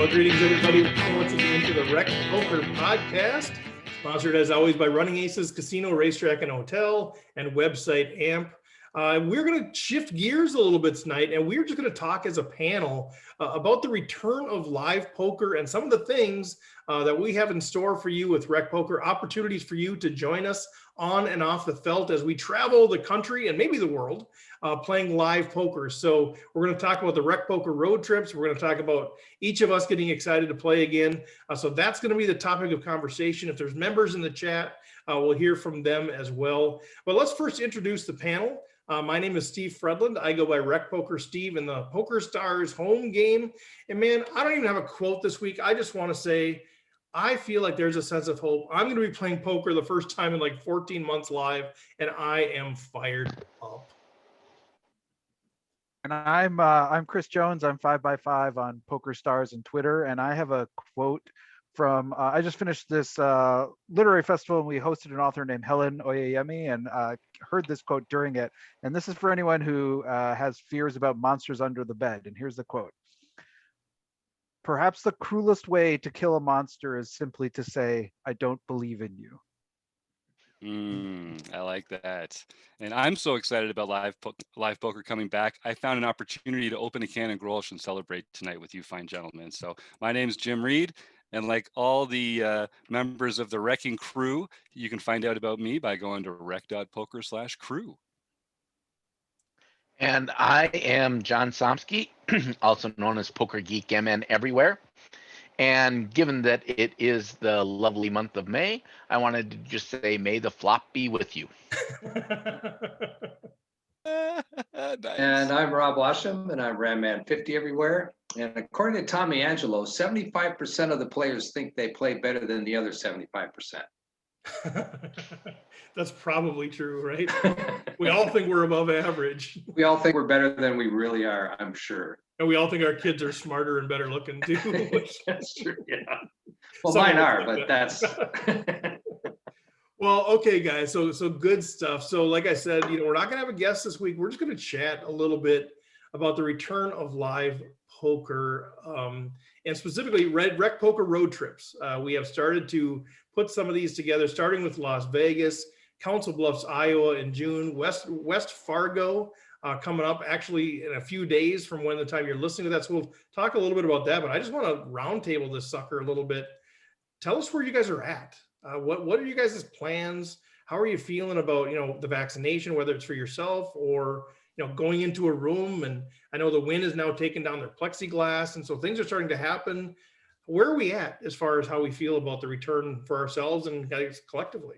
Well, greetings, everybody. Welcome once again to the Rec Poker Podcast, sponsored as always by Running Aces Casino, Racetrack, and Hotel, and website AMP. We're going to shift gears a little bit tonight, and we're just going to talk as a panel about the return of live poker and some of the things that we have in store for you with Rec Poker, opportunities for you to join us on and off the felt as we travel the country and maybe the world playing live poker. So we're going to talk about the Rec Poker road trips. We're going to talk about each of us getting excited to play again. So that's going to be the topic of conversation. If there's members in the chat, we'll hear from them as well. But let's first introduce the panel. My name is Steve Fredland. I go by Rec Poker Steve in the Poker Stars home game. And man, I don't even have a quote this week. I just want to say, I feel like there's a sense of hope. I'm going to be playing poker the first time in like 14 months live, and I am fired up. And I'm Chris Jones. I'm 5x5 on Poker Stars and Twitter, and I have a quote from I just finished this literary festival, and we hosted an author named Helen Oyeyemi, and heard this quote during it. And this is for anyone who has fears about monsters under the bed. And here's the quote. Perhaps the cruelest way to kill a monster is simply to say, I don't believe in you. I like that. And I'm so excited about live poker coming back. I found an opportunity to open a can of Grolsch and celebrate tonight with you fine gentlemen. So my name's Jim Reed. And like all the members of the Wrecking Crew, you can find out about me by going to rec.poker/crew. And I am John Somsky, also known as Poker Geek MN everywhere. And given that it is the lovely month of May, I wanted to just say, may the flop be with you. Nice. And I'm Rob Washam, and I'm Ramman 50 everywhere. And according to Tommy Angelo, 75% of the players think they play better than the other 75%. That's probably true, right? We all think we're above average. We all think we're better than we really are, I'm sure. And we all think our kids are smarter and better looking too. That's true, yeah. Well, Some mine of us are, think but that. that's... Well, okay, guys. So good stuff. So like I said, we're not going to have a guest this week. We're just going to chat a little bit about the return of live poker, and specifically Rec Poker road trips. We have started to put some of these together, starting with Las Vegas, Council Bluffs, Iowa in June, West Fargo coming up actually in a few days from when the time you're listening to that. So we'll talk a little bit about that, but I just want to roundtable this sucker a little bit. Tell us where you guys are at. What are you guys' plans? How are you feeling about, the vaccination, whether it's for yourself or, going into a room? And I know the Wynn is now taking down their plexiglass. And so things are starting to happen. Where are we at as far as how we feel about the return for ourselves and guys collectively?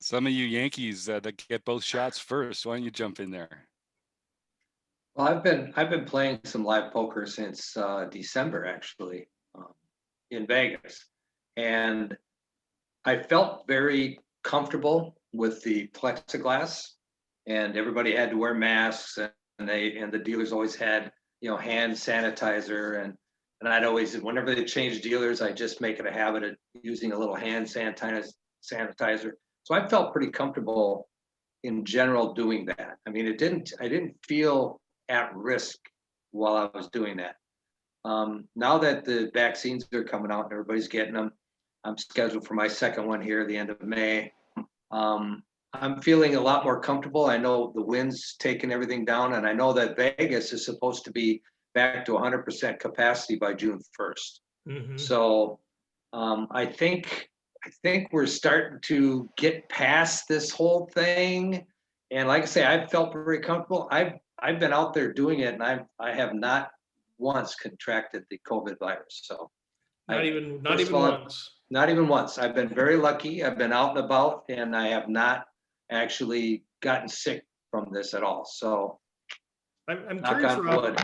Some of you Yankees that get both shots first, why don't you jump in there? Well, I've been playing some live poker since December, actually, in Vegas. And I felt very comfortable with the plexiglass, and everybody had to wear masks, and the dealers always had, hand sanitizer, and I'd always, whenever they change dealers, I just make it a habit of using a little hand sanitizer. So I felt pretty comfortable in general doing that. I mean, I didn't feel at risk while I was doing that. Now that the vaccines are coming out and everybody's getting them, I'm scheduled for my second one here at the end of May. I'm feeling a lot more comfortable. I know the Wynn's taking everything down, and I know that Vegas is supposed to be back to 100% capacity by June 1st. Mm-hmm. So I think we're starting to get past this whole thing. And like I say, I've felt very comfortable. I've been out there doing it, and I have not once contracted the COVID virus. So not even once. Not even once. I've been very lucky. I've been out and about, and I have not actually gotten sick from this at all. So I'm curious, Rob.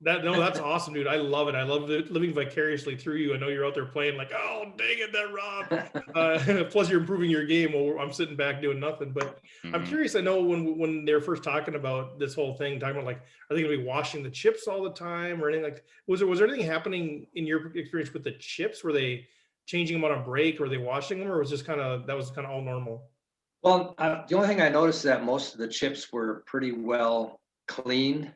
That's awesome, dude. I love it. I love living vicariously through you. I know you're out there playing like, oh, dang it, that Rob. Plus, you're improving your game while I'm sitting back doing nothing. But I'm curious. I know when they're first talking about this whole thing, talking about like, are they going to be washing the chips all the time or anything like? Was there anything happening in your experience with the chips? Were they changing them on a break, or were they washing them, or was that was kind of all normal? Well, the only thing I noticed is that most of the chips were pretty well cleaned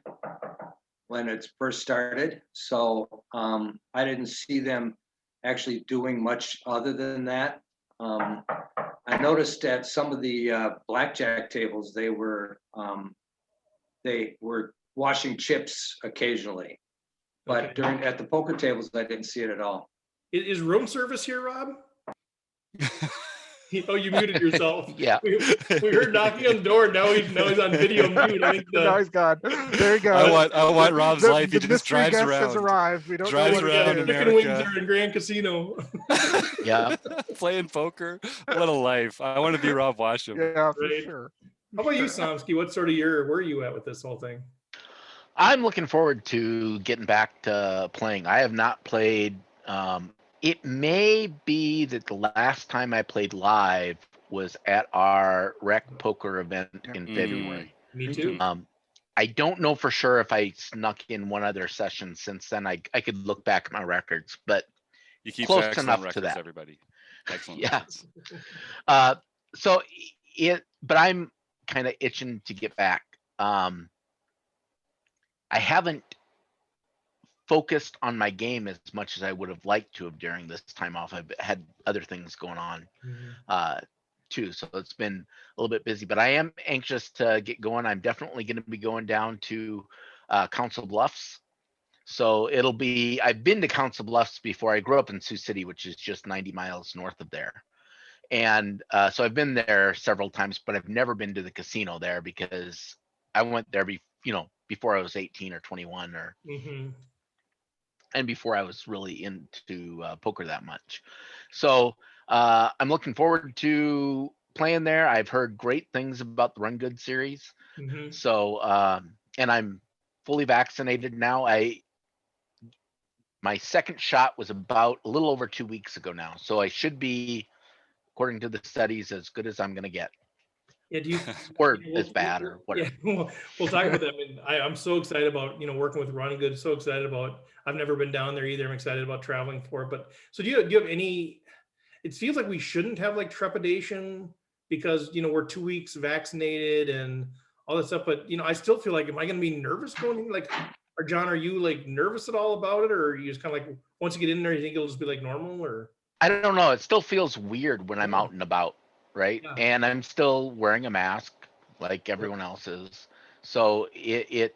when it first started. So I didn't see them actually doing much other than that. I noticed at some of the blackjack tables, they were washing chips occasionally, but Okay. at the poker tables, I didn't see it at all. Is room service here, Rob? Oh, you muted yourself. Yeah. We heard knocking on the door. Now he's on video mute. I think Now he's gone. There he goes. I want Rob's life. He The just mystery drives guest has around. arrived. We don't Drives know what around it is. chicken wings America. are in Grand Casino. Yeah. Playing poker. What a life. I want to be Rob Washam. Yeah, for Right. sure. How about you, Somsky? What sort of year were you at with this whole thing? I'm looking forward to getting back to playing. I have not played. It may be that the last time I played live was at our rec poker event in Mm. February. Me too. I don't know for sure if I snuck in one other session since then. I could look back at my records, but He keeps Close excellent enough to records, that. everybody. Excellent. yeah. records. But I'm kind of itching to get back. I haven't focused on my game as much as I would have liked to have during this time off. I've had other things going on too, so it's been a little bit busy, but I am anxious to get going. I'm definitely going to be going down to Council Bluffs. So I've been to Council Bluffs before. I grew up in Sioux City, which is just 90 miles north of there. And so I've been there several times, but I've never been to the casino there because I went there before I was 18 or 21 and before I was really into poker that much. So I'm looking forward to playing there. I've heard great things about the Run Good series. So and I'm fully vaccinated now. My second shot was about a little over 2 weeks ago now. So I should be, according to the studies, as good as I'm going to get. Yeah, do you Or as bad or whatever. Yeah, we'll talk about that. I mean, I'm so excited about working with Run Good. So excited about. I've never been down there either. I'm excited about traveling for it. But so do you have any? It feels like we shouldn't have like trepidation because we're 2 weeks vaccinated and all that stuff. But I still feel like, am I going to be nervous going in? Like, or John, are you like nervous at all about it, or are you just kind of like once you get in there, you think it'll just be like normal, or? I don't know. It still feels weird when I'm out and about, right? Yeah. And I'm still wearing a mask like everyone else is. So it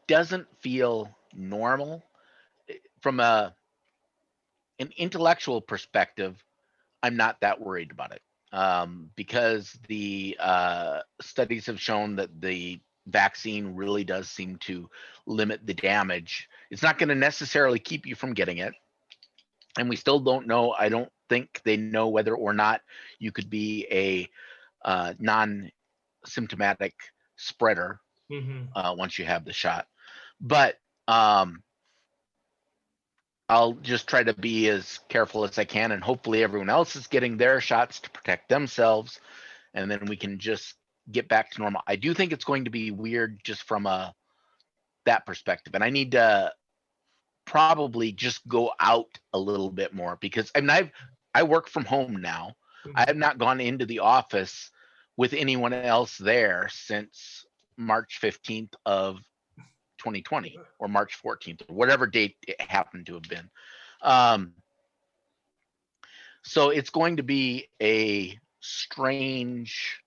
doesn't feel normal from an intellectual perspective. I'm not that worried about it because the studies have shown that the vaccine really does seem to limit the damage. It's not going to necessarily keep you from getting it. And we still don't know. I don't think they know whether or not you could be a non-symptomatic spreader once you have the shot. But I'll just try to be as careful as I can, and hopefully everyone else is getting their shots to protect themselves, and then we can just get back to normal. I do think it's going to be weird just from that perspective, and I need to probably just go out a little bit more because I work from home now. I have not gone into the office with anyone else there since March 15th of 2020 or March 14th or whatever date it happened to have been. So it's going to be a strange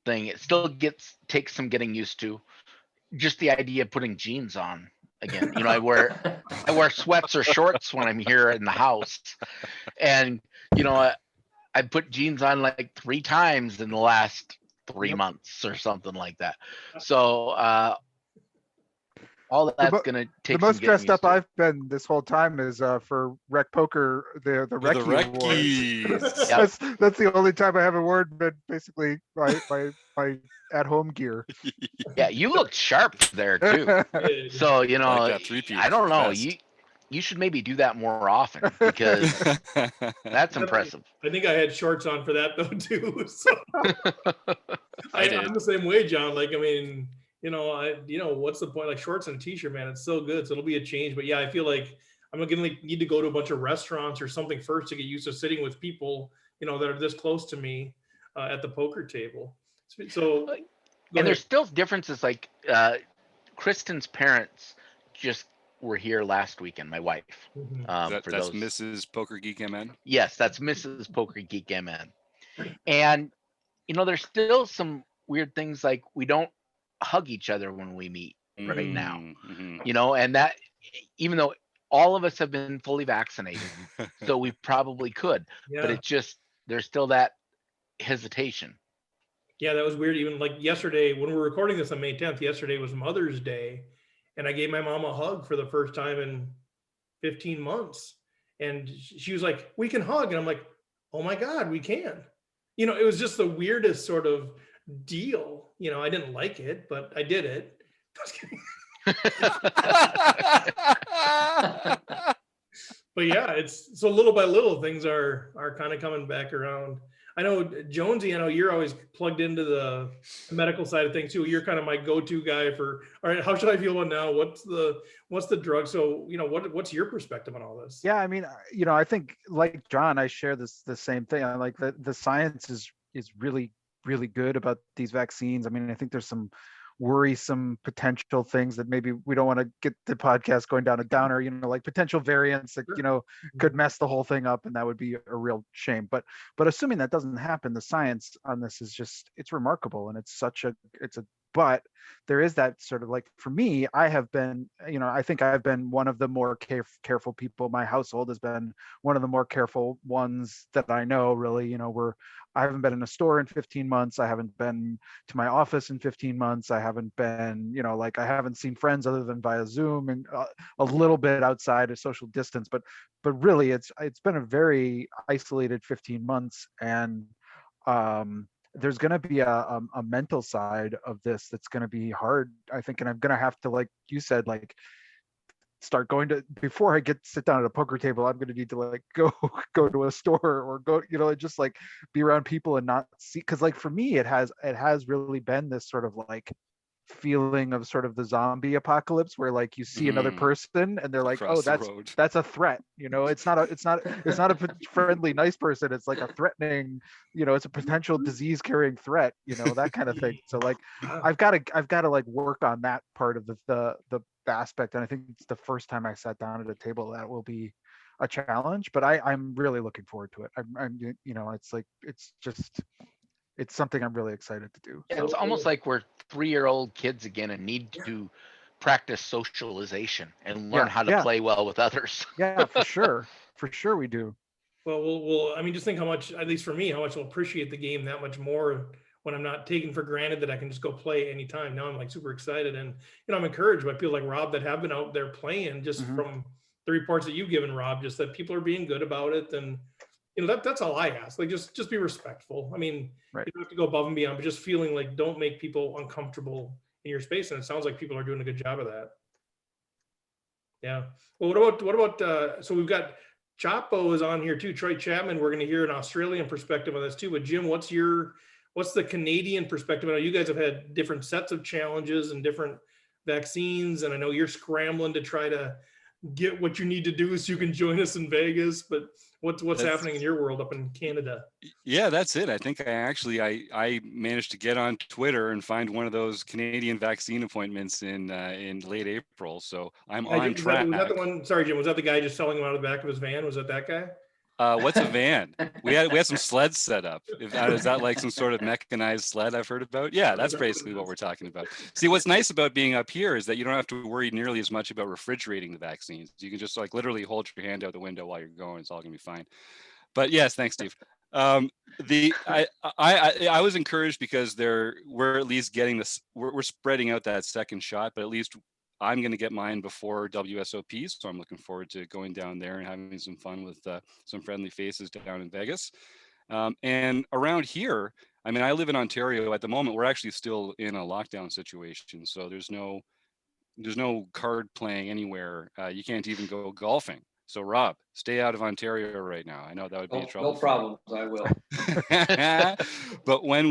thing. It still takes some getting used to. Just the idea of putting jeans on again. I wear sweats or shorts when I'm here in the house, and I put jeans on like 3 times in the last 3 months or something like that. So all that's gonna take. The most dressed up I've been this whole time is for Rec Poker, the Recce Awards. That's the only time I haven't worn, but basically my at-home gear. Yeah, you looked sharp there too. So Like that three-piece, I don't know. best. You should maybe do that more often because that's impressive. I think I had shorts on for that though too. So I did. I'm the same way, John. Like, I mean, what's the point? Like shorts and a t-shirt, man, it's so good. So it'll be a change. But yeah, I feel like I'm gonna need to go to a bunch of restaurants or something first to get used to sitting with people, that are this close to me at the poker table. So and there's still differences. Like Kristen's parents just were here last weekend, my wife. Mhm. For That's those, Mrs. Poker Geek MN. yes, that's Mrs. Poker Geek MN. And there's still some weird things like we don't hug each other when we meet right now. Mhm. And that, even though all of us have been fully vaccinated, so we probably could, but Yeah. it just, there's still that hesitation. Yeah, that was weird. Even like yesterday, when we're recording this on May 10th, yesterday was Mother's Day, and I gave my mom a hug for the first time in 15 months. And she was like, "We can hug." And I'm like, "Oh my God, we can." It was just the weirdest sort of deal. I didn't like it, but I did it. Just kidding. But yeah, it's so little by little things are kind of coming back around. I know Jonesy, I know you're always plugged into the medical side of things too. You're kind of my go-to guy for, all right, how should I feel about now? What's the drug? So, what's your perspective on all this? Yeah, I mean, I think like John, I share the same thing. I like the science is really, really good about these vaccines. I mean, I think there's some worrisome potential things that maybe we don't want to get the podcast going down a downer, like potential variants that, could mess the whole thing up, and that would be a real shame. But assuming that doesn't happen, the science on this is just, it's remarkable, and but there is that sort of, like, for me, I have been, I think I've been one of the more careful people. My household has been one of the more careful ones that I know, really. I haven't been in a store in 15 months. I haven't been to my office in 15 months. I haven't been, I haven't seen friends other than via Zoom, and a little bit outside of social distance. But really, it's been a very isolated 15 months. And there's going to be a mental side of this that's going to be hard, I think. And I'm going to have to, like you said, like, start going to, before I sit down at a poker table, I'm going to need to, like, go to a store, or go, just like be around people and not see. Because, like, for me, it has really been this sort of like feeling of sort of the zombie apocalypse, where, like, you see another person and they're like, Across oh, the road. that's a threat. It's not a friendly, nice person. It's like a threatening, it's a potential disease carrying threat, that kind of thing. So, like, I've got to like work on that part of the aspect. And I think it's the first time I sat down at a table that will be a challenge, but I'm really looking forward to it. I'm it's like, it's something I'm really excited to do. It's almost like we're 3-year-old kids again and need to practice socialization and learn how to play well with others. Yeah, for sure we do. Well, I mean, just think how much, at least for me, how much I'll appreciate the game that much more when I'm not taking for granted that I can just go play anytime. Now I'm like super excited, and I'm encouraged by people like Rob that have been out there playing, just from the reports that you've given, Rob, just that people are being good about it. And that's all I ask. Like, just be respectful. I mean, right. You don't have to go above and beyond, but just feeling like, don't make people uncomfortable in your space. And it sounds like people are doing a good job of that. Yeah. Well, what about so we've got Chapo is on here too. Troy Chapman. We're going to hear an Australian perspective on this too. But Jim, what's the Canadian perspective? I know you guys have had different sets of challenges and different vaccines, and I know you're scrambling to try to get what you need to do so you can join us in Vegas. But what's happening in your world up in Canada? Yeah, that's it. I think I managed to get on Twitter and find one of those Canadian vaccine appointments in late April. So I'm on track. Was that the one? Sorry, Jim. Was that the guy just selling them out of the back of his van? Was that guy? What's a van? We had some sleds set up. Is that like some sort of mechanized sled I've heard about? Yeah, that's basically what we're talking about. See, what's nice about being up here is that you don't have to worry nearly as much about refrigerating the vaccines. You can just, like, literally hold your hand out the window while you're going. It's all gonna be fine. But yes, thanks, Steve. I was encouraged because we're at least getting this. We're spreading out that second shot, but at least I'm going to get mine before WSOP, so I'm looking forward to going down there and having some fun with some friendly faces down in Vegas. And around here, I mean, I live in Ontario at the moment. We're actually still in a lockdown situation, so there's no card playing anywhere. You can't even go golfing. So Rob, stay out of Ontario right now. I know that would be trouble. No problems. I will. But when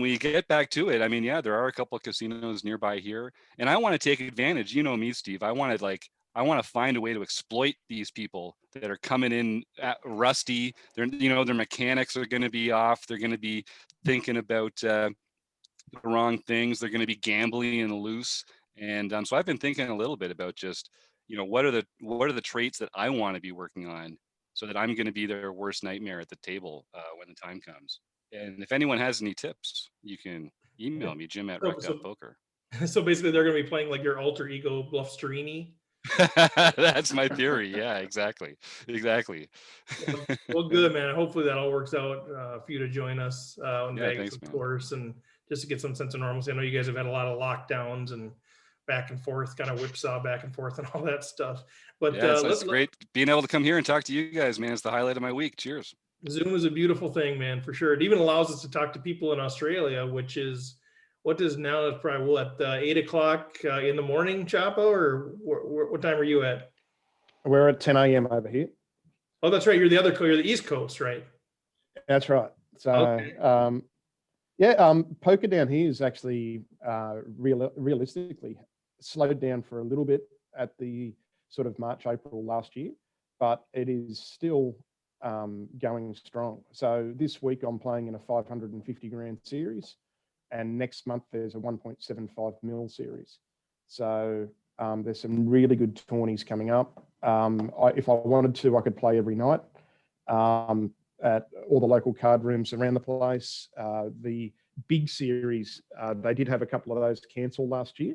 we get back to it, I mean, yeah, there are a couple of casinos nearby here, and I want to take advantage. You know me, Steve. I want to find a way to exploit these people that are coming in rusty. Their mechanics are going to be off. They're going to be thinking about the wrong things. They're going to be gambling and loose. And so I've been thinking a little bit about just, what are the traits that I want to be working on so that I'm going to be their worst nightmare at the table when the time comes. And if anyone has any tips, you can email me, Jim at Rec.poker. So basically, they're going to be playing like your alter ego, Bluff Sterini. That's my theory. Yeah, exactly. Well, good, man. Hopefully that all works out for you to join us in Vegas, thanks, of man. course, and just to get some sense of normalcy. I know you guys have had a lot of lockdowns and back and forth, kind of whipsaw back and forth and all that stuff. But yeah, it's great being able to come here and talk to you guys, man. It's the highlight of my week. Cheers. Zoom is a beautiful thing, man, for sure. It even allows us to talk to people in Australia, which is what is now, it's probably what, 8 o'clock in the morning, Chapo, or what time are you at? We're at 10 a.m. over here. Oh, that's right. You're the East Coast, right? That's right. So, Okay. Poker down here is actually realistically slowed down for a little bit at the sort of March, April last year, but it is still going strong. So this week I'm playing in a 550 grand series, and next month there's a 1.75 mil series. So there's some really good tourneys coming up. If I wanted to, I could play every night at all the local card rooms around the place. The big series, they did have a couple of those cancelled last year,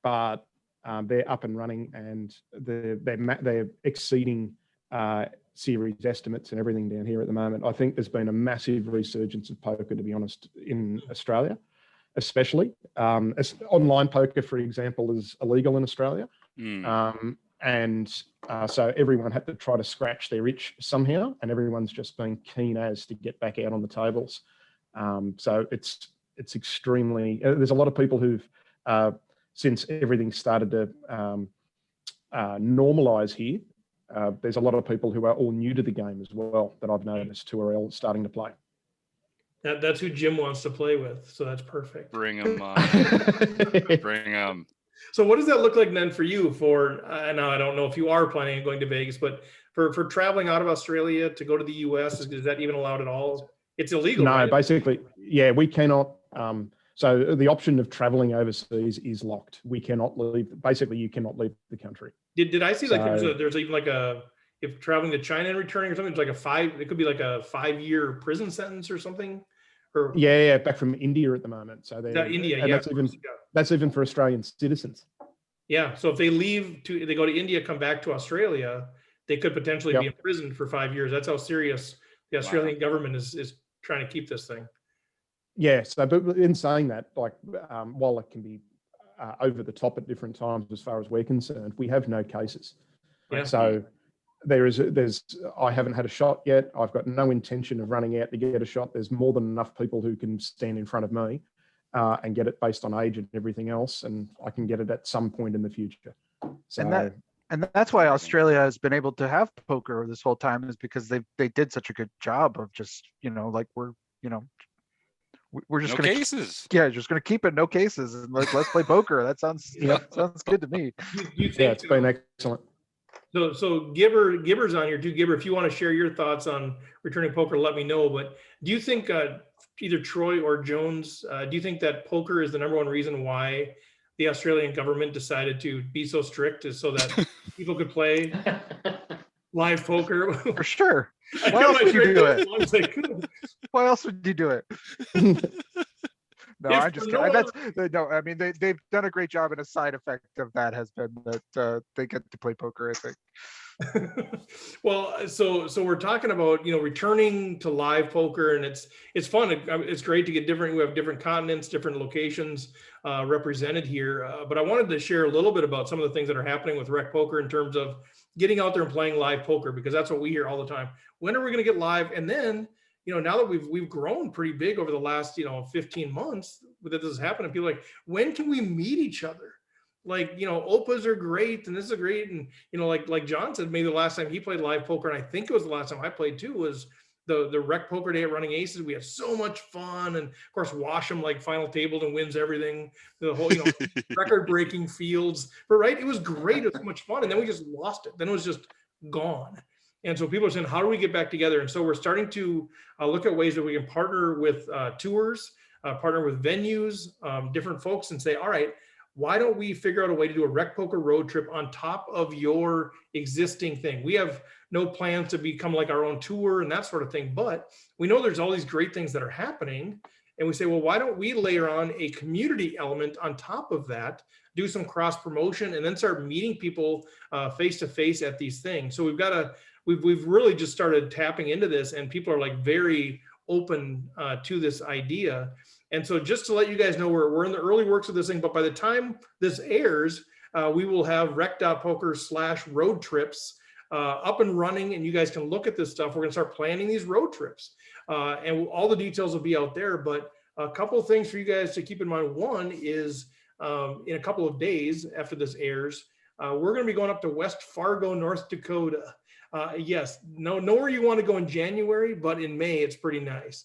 but they're up and running, and they're exceeding series estimates and everything down here at the moment. I think there's been a massive resurgence of poker, to be honest, in Australia, especially. Online poker, for example, is illegal in Australia. So everyone had to try to scratch their itch somehow, and everyone's just been keen as to get back out on the tables. So it's extremely, there's a lot of people who've, since everything started to normalize here, there's a lot of people who are all new to the game as well that I've noticed who are all starting to play. That's who Jim wants to play with, so that's perfect. Bring them on. Bring them. So what does that look like then for you? For now, I don't know if you are planning on going to Vegas, but for traveling out of Australia to go to the US, is that even allowed at all? It's illegal. No, right? basically, yeah, we cannot. So the option of traveling overseas is locked. We cannot leave. Basically, you cannot leave the country. Did I see like there's even like if traveling to China and returning or something, it's like it could be like a 5-year prison sentence or something. Or yeah, back from India at the moment. So India, and yeah, that's even for Australian citizens. Yeah, so if they they go to India, come back to Australia, they could potentially be imprisoned for 5 years. That's how serious the Australian government is trying to keep this thing. Yeah, so but in saying that, like while it can be over the top at different times as far as we're concerned, we have no cases. Yeah. So I haven't had a shot yet. I've got no intention of running out to get a shot. There's more than enough people who can stand in front of me and get it based on age and everything else, and I can get it at some point in the future. So, and that's why Australia has been able to have poker this whole time, is because they did such a good job of just, like we're just no gonna cases. just gonna keep it no cases and let's play poker. That sounds good to me. You think, yeah, it's been excellent. So Gibber's on here too. Gibber, if you want to share your thoughts on returning poker, let me know. But do you think either Troy or Jones, do you think that poker is the number one reason why the Australian government decided to be so strict, is so that people could play live poker? For sure. Why else would you do it? Why else would you do it? No, I'm just kidding. I mean, they've done a great job, and a side effect of that has been that they get to play poker, I think. Well, so we're talking about, returning to live poker, and it's fun. It's great to get we have different continents, different locations represented here. But I wanted to share a little bit about some of the things that are happening with Rec Poker in terms of getting out there and playing live poker, because that's what we hear all the time. When are we going to get live? And then, now that we've grown pretty big over the last 15 months that this has happened, and people are like, when can we meet each other? Like, OPAs are great, and this is great. And, like John said, maybe the last time he played live poker, and I think it was the last time I played too, was the Rec Poker Day at Running Aces. We had so much fun. And of course, Washam final tabled and wins everything. The whole, record-breaking fields. But right, it was great. It was so much fun. And then we just lost it. Then it was just gone. And so people are saying, how do we get back together? And so we're starting to look at ways that we can partner with tours, partner with venues, different folks, and say, all right, why don't we figure out a way to do a rec poker road trip on top of your existing thing? We have no plans to become like our own tour and that sort of thing, but we know there's all these great things that are happening. And we say, well, why don't we layer on a community element on top of that, do some cross promotion, and then start meeting people face to face at these things. So we've really just started tapping into this, and people are like very open to this idea. And so just to let you guys know, we're in the early works of this thing, but by the time this airs, we will have rec.poker/road trips up and running, and you guys can look at this stuff. We're gonna start planning these road trips, and all the details will be out there. But a couple of things for you guys to keep in mind. One is in a couple of days after this airs, we're gonna be going up to West Fargo, North Dakota. Yes, know where you want to go in January, but in May, it's pretty nice.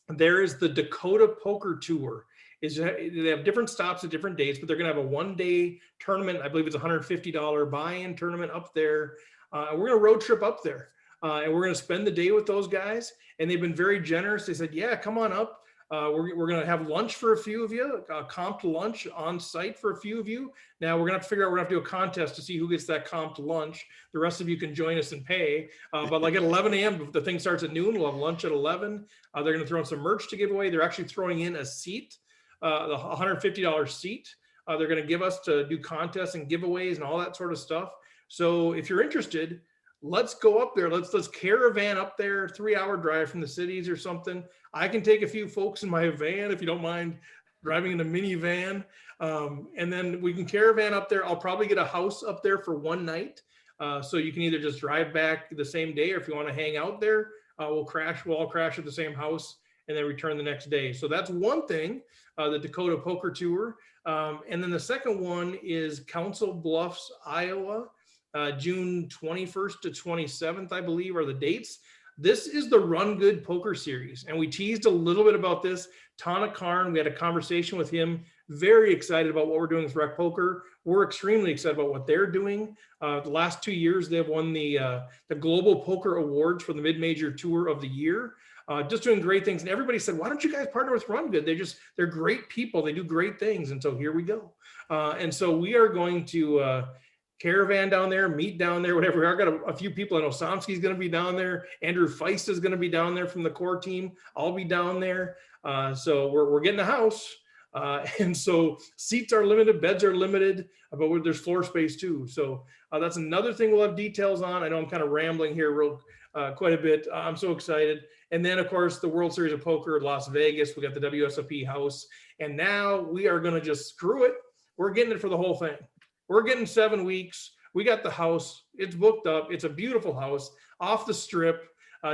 There is the Dakota Poker Tour. They have different stops at different dates, but they're going to have a 1-day tournament. I believe it's $150 buy-in tournament up there. We're going to road trip up there, and we're going to spend the day with those guys. And they've been very generous. They said, yeah, come on up. We're going to have lunch for a few of you, comped lunch on site for a few of you. Now we're going to have to figure out, we're going to have to do a contest to see who gets that comped lunch. The rest of you can join us and pay. But like at 11 a.m., the thing starts at noon. We'll have lunch at 11. They're going to throw in some merch to give away. They're actually throwing in a seat, the $150 seat. They're going to give us to do contests and giveaways and all that sort of stuff. So if you're interested, let's go up there. Let's caravan up there, 3-hour drive from the cities or something. I can take a few folks in my van if you don't mind driving in a minivan. And then we can caravan up there. I'll probably get a house up there for one night. So you can either just drive back the same day, or if you want to hang out there, we'll all crash at the same house and then return the next day. So that's one thing, the Dakota Poker Tour. And then the second one is Council Bluffs, Iowa. June 21st to 27th, I believe, are the dates. This is the Run Good Poker Series, and we teased a little bit about this. Tana Karn, we had a conversation with him, very excited about what we're doing with Rec Poker. We're extremely excited about what they're doing. The last 2 years, they've won the Global Poker Awards for the Mid-Major Tour of the Year. Just doing great things. And everybody said, why don't you guys partner with Run Good? They're great people. They do great things. And so here we go. And so we are going to caravan down there, meet down there, whatever. I've got a few people. I know Somsky's going to be down there. Andrew Feist is going to be down there from the core team. I'll be down there. So we're getting a house. And so seats are limited, beds are limited, but there's floor space too. So that's another thing we'll have details on. I know I'm kind of rambling here quite a bit. I'm so excited. And then of course the World Series of Poker, Las Vegas, we got the WSOP house. And now we are going to just screw it. We're getting it for the whole thing. We're getting 7 weeks. We got the house. It's booked up. It's a beautiful house off the strip,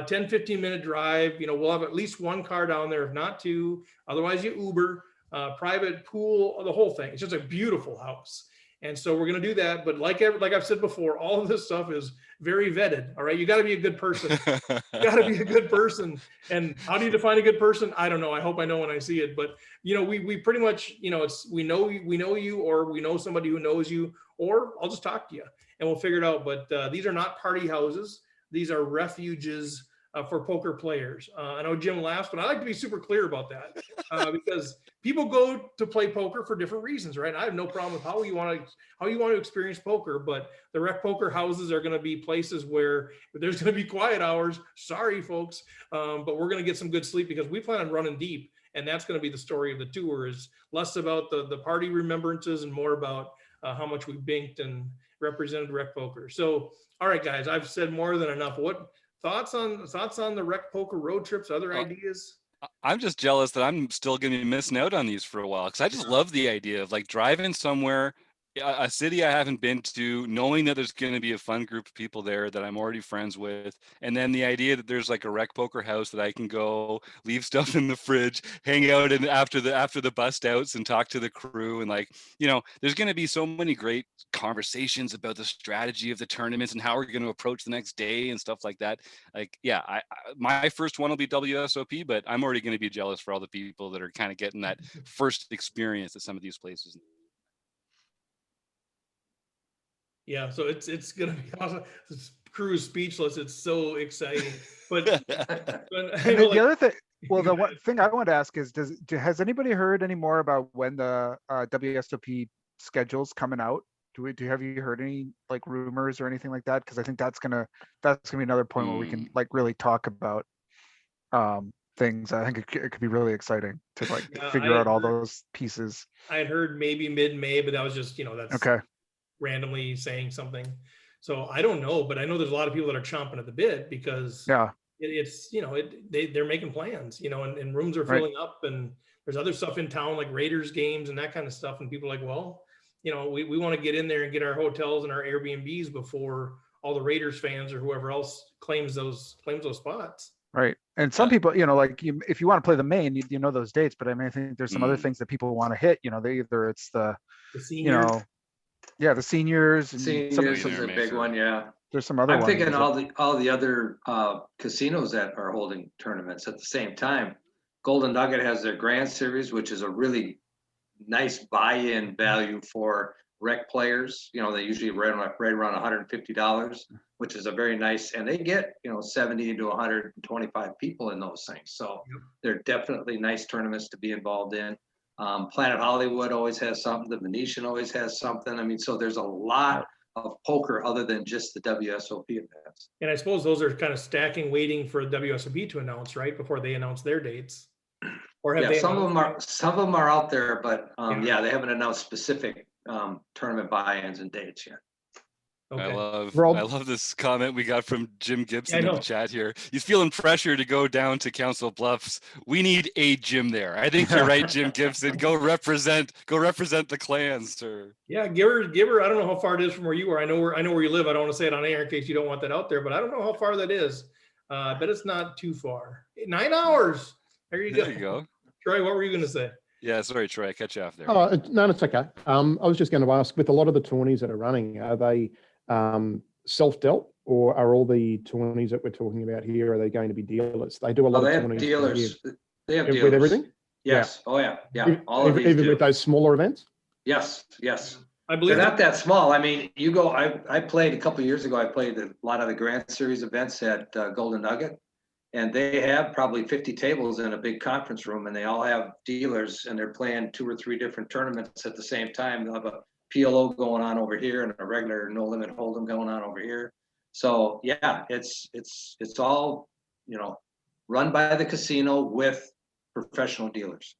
10, 15 minute drive. We'll have at least one car down there, if not two. Otherwise you Uber, private pool, the whole thing. It's just a beautiful house. And so we're going to do that. But like I've said before, all of this stuff is very vetted. All right. You got to be a good person. You got to be a good person. And how do you define a good person? I don't know. I hope I know when I see it. But, we pretty much, we know you, or we know somebody who knows you, or I'll just talk to you and we'll figure it out. But these are not party houses. These are refuges for poker players. I know Jim laughs, but I like to be super clear about that because people go to play poker for different reasons, right? I have no problem with how you want to experience poker, but the rec poker houses are going to be places where there's going to be quiet hours. Sorry, folks, but we're going to get some good sleep because we plan on running deep, and that's going to be the story of the tour. Is less about the party remembrances and more about how much we banked and represented rec poker. So, all right, guys, I've said more than enough. What thoughts on the rec poker road trips? Other ideas? I'm just jealous that I'm still going to be missing out on these for a while, because I just love the idea of like driving somewhere, a city I haven't been to, knowing that there's going to be a fun group of people there that I'm already friends with. And then the idea that there's like a rec poker house that I can go leave stuff in the fridge, hang out in after the bust outs and talk to the crew. And like, there's going to be so many great conversations about the strategy of the tournaments and how we're going to approach the next day and stuff like that. Like, yeah, my first one will be WSOP, but I'm already going to be jealous for all the people that are kind of getting that first experience at some of these places. Yeah, so it's gonna be awesome. This crew is speechless. It's so exciting. But I know, The other thing, Well, the one thing I wanted to ask is, has anybody heard any more about when the WSOP schedule's coming out? Have you heard any like rumors or anything like that? Because I think that's gonna be another point where we can like really talk about things. I think it could be really exciting to like Yeah, figure I out all heard- those pieces. I had heard maybe mid-May, but that was just, that's Okay. randomly saying something. So I don't know, but I know there's a lot of people that are chomping at the bit because Yeah. it's, they're making plans, and rooms are Right. filling up, and there's other stuff in town like Raiders games and that kind of stuff. And people are like, well, we want to get in there and get our hotels and our Airbnbs before all the Raiders fans or whoever else claims those spots. Right. And some people, like if you want to play the main, you know those dates, but I mean, I think there's some other Mm. things that people want to hit, it's the The the seniors and Seniors some- is a big one, yeah. there's some other I'm ones. thinking that- all the other casinos that are holding tournaments at the same time. Golden Nugget has their Grand Series, which is a really nice buy-in value for rec players. They usually right around $150, which is a very nice, and they get 70 to 125 people in those things. So they're definitely nice tournaments to be involved in. Planet Hollywood always has something. The Venetian always has something. I mean, so there's a lot of poker other than just the WSOP events. And I suppose those are kind of stacking, waiting for WSOP to announce, right, before they announce their dates. Or have Yeah, they? some of announced them are out there, but Yeah. they haven't announced specific tournament buy-ins and dates yet. Okay. Rob? I love this comment we got from Jim Gibson I in the know. chat here. He's feeling pressure to go down to Council Bluffs. We need a gym there. I think you're right, Jim Gibson. Go represent the clans, sir. Yeah, Giver. I don't know how far it is from where you are. I know where you live. I don't want to say it on air in case you don't want that out there, but I don't know how far that is. I bet it's not too far. 9 hours. There you go. There you go. Troy, what were you going to say? Yeah, sorry, Troy, I cut you off there. Oh, no, it's okay. I was just going to ask, with a lot of the tourneys that are running, are they self-dealt, or are all the tourneys that we're talking about here, are they going to be dealers? They do a lot They of have tourneys dealers. They have with dealers. everything, Yes. Oh, yeah. Yeah. All of these even do. with those smaller events. Yes. I They're believe not that small. I mean, you go, I played a couple of years ago, I played a lot of the Grand Series events at Golden Nugget. And they have probably 50 tables in a big conference room, and they all have dealers, and they're playing 2 or 3 different tournaments at the same time. They'll have a PLO going on over here and a regular no limit hold'em going on over here. So yeah, it's all, run by the casino with professional dealers.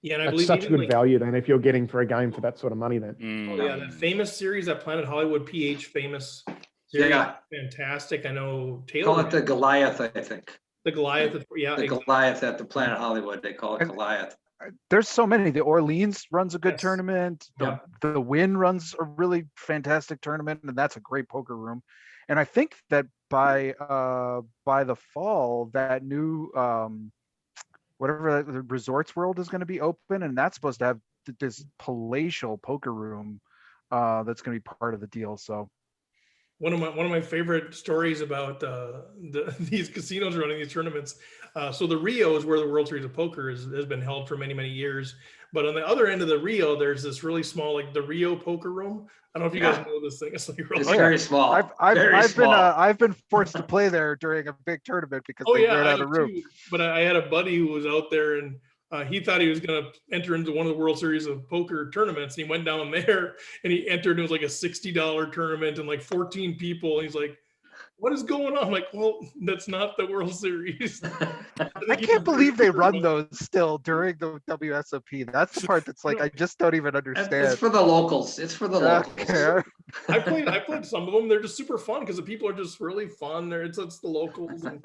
Yeah, and I That's believe such even, good like, value then, if you're getting for a game for that sort of money then. Mm. Oh yeah, that famous series, that Planet Hollywood PH famous series, Yeah. fantastic. I know Call Taylor, it the Goliath, I think. the Goliath. Yeah, The Goliath at the Planet Hollywood, they call it And- Goliath. There's so many. The Orleans runs a good Yes. tournament. Yeah. The Wynn runs a really fantastic tournament, and that's a great poker room. And I think that by the fall, that new whatever the Resorts World is going to be open, and that's supposed to have this palatial poker room that's going to be part of the deal. So one of my favorite stories about these casinos running these tournaments. So the Rio is where the World Series of Poker has been held for many years. But on the other end of the Rio, there's this really small, like the Rio Poker Room. I don't know if you guys know this thing. It's like really It's yeah. very small. I've been forced to play there during a big tournament because Oh they yeah, ran I out have of room. too. But I had a buddy who was out there, and he thought he was going to enter into one of the World Series of Poker tournaments. And he went down there and he entered. It was like a $60 tournament and like 14 people. And he's like, "What is going on?" I'm like, well, that's not the World Series. I can't believe they run those still during the WSOP. That's the part that's like I just don't even It's understand. for the locals. It's for the locals. Okay. I played some of them. They're just super fun because the people are just really fun. It's the locals. And,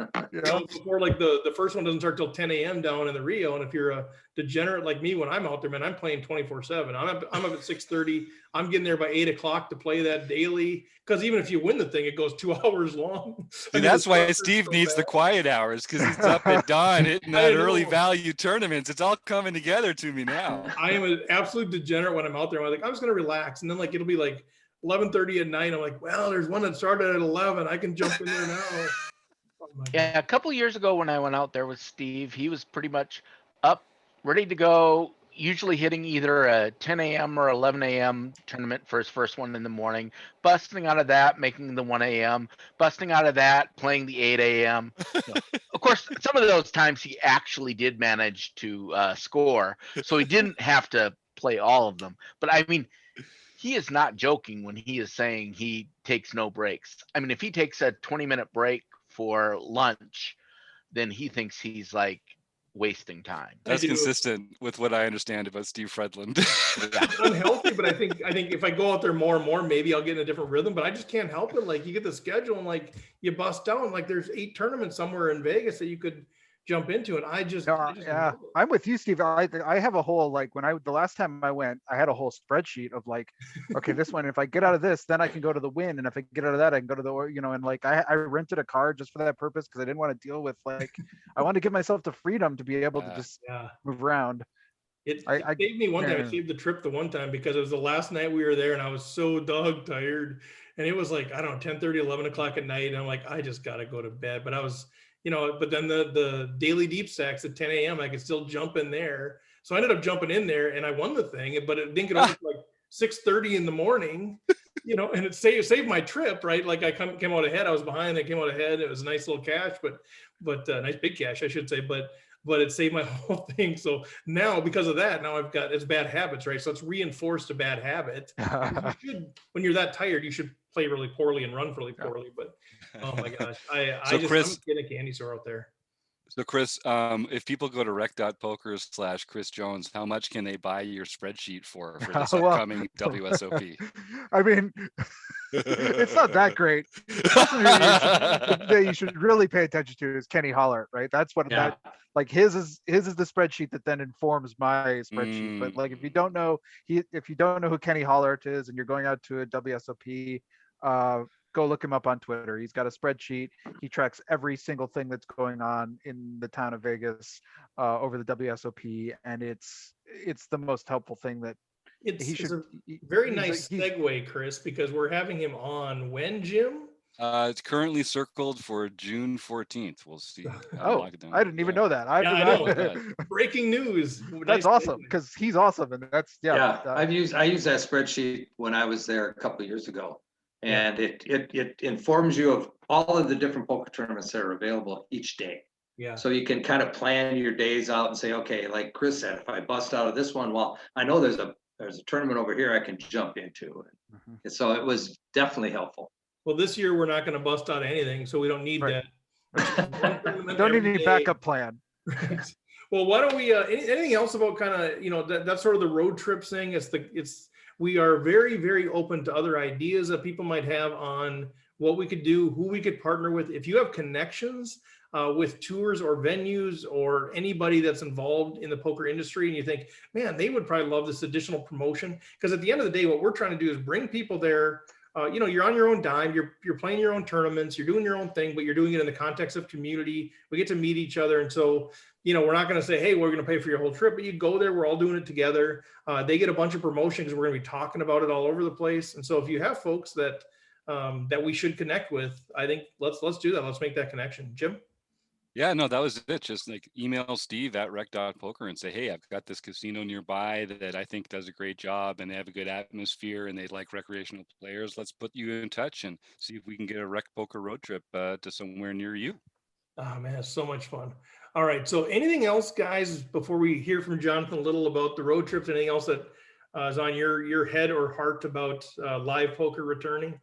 before like the first one doesn't start till 10 a.m. down in the Rio. And if you're a degenerate like me, when I'm out there, man, I'm playing 24/7. I'm up at 6:30. I'm getting there by 8 o'clock to play that daily. Because even if you win the thing, it goes 2 hours long. See, that's why Steve needs the quiet hours, because he's up at dawn hitting I that early know. value tournaments. It's all coming together to me now. I am an absolute degenerate when I'm out there. I'm like, I'm just gonna relax, and then like it'll be like 11:30 at night. I'm like, well, there's one that started at 11. I can jump in there now. Oh my God. Yeah, a couple years ago when I went out there with Steve, he was pretty much up, ready to go, usually hitting either a 10 a.m. or 11 a.m. tournament for his first one in the morning, busting out of that, making the 1 a.m., busting out of that, playing the 8 a.m. Of course, some of those times he actually did manage to score, so he didn't have to play all of them. But I mean, he is not joking when he is saying he takes no breaks. I mean, if he takes a 20-minute break for lunch, then he thinks he's like wasting time. That's do. consistent with what I understand about Steve Fredland. It's unhealthy, but I think if I go out there more and more, maybe I'll get in a different rhythm. But I just can't help it. Like you get the schedule and like you bust down. Like there's 8 tournaments somewhere in Vegas that you could jump into, and I just Yeah, love it. I'm with you, Steve. I have a whole, like, the last time I went, I had a whole spreadsheet of like, okay, this one, if I get out of this, then I can go to the Win, and if I get out of that, I can go to the, and like I rented a car just for that purpose because I didn't want to deal with like, I wanted to give myself the freedom to be able to just Yeah. move around. It I saved me one time. yeah. I saved the trip the one time because it was the last night we were there and I was so dog tired. And it was like, I don't know, 10:30, 11 o'clock at night. And I'm like, I just got to go to bed. But I was, but then the daily deep stacks at 10 a.m., I could still jump in there. So I ended up jumping in there and I won the thing, but it didn't get over like 6:30 in the morning, and it saved my trip, right? Like I came out ahead. I was behind, I came out ahead. It was a nice little cash, but nice big cash, I should say. But it saved my whole thing. So now because of that, now it's bad habits, right? So it's reinforced a bad habit. You should, when you're that tired, you should play really poorly and run really poorly. But oh my gosh, I'm getting a candy store out there. So Chris, if people go to rec.poker/Chris Jones, how much can they buy your spreadsheet for this upcoming WSOP? I mean, it's not that great. That you should really pay attention to is Kenny Hollert, right? That's what that, like his is the spreadsheet that then informs my spreadsheet. But like if you don't know who Kenny Hollert is and you're going out to a WSOP, go look him up on Twitter. He's got a spreadsheet. He tracks every single thing that's going on in the town of Vegas over the WSOP, and it's the most helpful thing that it's a very nice segue, Chris, because we're having him on when, Jim? It's currently circled for June 14th. We'll see. I didn't even know that. I know. Breaking news. That's awesome because he's awesome, and that's I used that spreadsheet when I was there a couple of years ago. And it informs you of all of the different poker tournaments that are available each day. Yeah. So you can kind of plan your days out and say, okay, like Chris said, if I bust out of this one, well, I know there's a tournament over here I can jump into. And so it was definitely helpful. Well, this year we're not going to bust out anything, so we don't need that. Don't need any backup plan. Right. Well, why don't we? Anything else about kind of that's sort of the road trip thing? We are very, very open to other ideas that people might have on what we could do, who we could partner with. If you have connections with tours or venues or anybody that's involved in the poker industry and you think, man, they would probably love this additional promotion. Because at the end of the day, what we're trying to do is bring people there. You're on your own dime, you're playing your own tournaments, you're doing your own thing, but you're doing it in the context of community. We get to meet each other. And so, we're not going to say, hey, we're going to pay for your whole trip, but you go there, we're all doing it together. They get a bunch of promotion because we're going to be talking about it all over the place. And so if you have folks that we should connect with, I think let's do that. Let's make that connection. Jim? Yeah, no, that was it. Just like email Steve at rec.poker and say, hey, I've got this casino nearby that I think does a great job and they have a good atmosphere and they like recreational players. Let's put you in touch and see if we can get a rec poker road trip to somewhere near you. Oh man, it's so much fun. All right. So anything else, guys, before we hear from Jonathan a little about the road trips, anything else that is on your head or heart about live poker returning?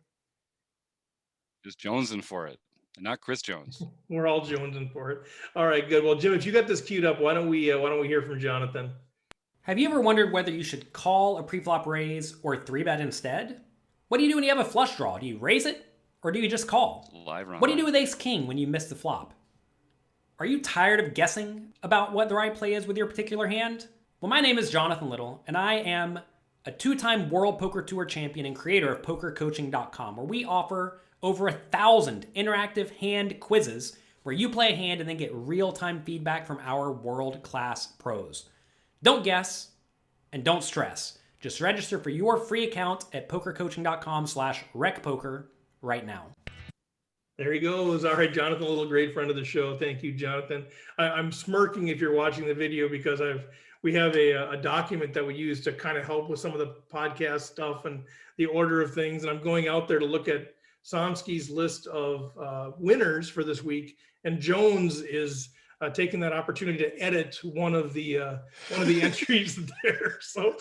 Just jonesing for it. Not Chris Jones. We're all jonesing for it. All right, good. Well, Jim, if you got this queued up, why don't we hear from Jonathan? Have you ever wondered whether you should call a preflop raise or 3-bet instead? What do you do when you have a flush draw? Do you raise it or do you just call? Live run. What do you do with ace king when you miss the flop? Are you tired of guessing about what the right play is with your particular hand? Well, my name is Jonathan Little, and I am a 2-time World Poker Tour champion and creator of PokerCoaching.com, where we offer over 1,000 interactive hand quizzes where you play a hand and then get real-time feedback from our world-class pros. Don't guess and don't stress. Just register for your free account at PokerCoaching.com/recpoker right now. There he goes. All right, Jonathan, a little great friend of the show. Thank you, Jonathan. I'm smirking if you're watching the video because we have a document that we use to kind of help with some of the podcast stuff and the order of things. And I'm going out there to look at Somsky's list of winners for this week, and Jones is taking that opportunity to edit one of the entries there. So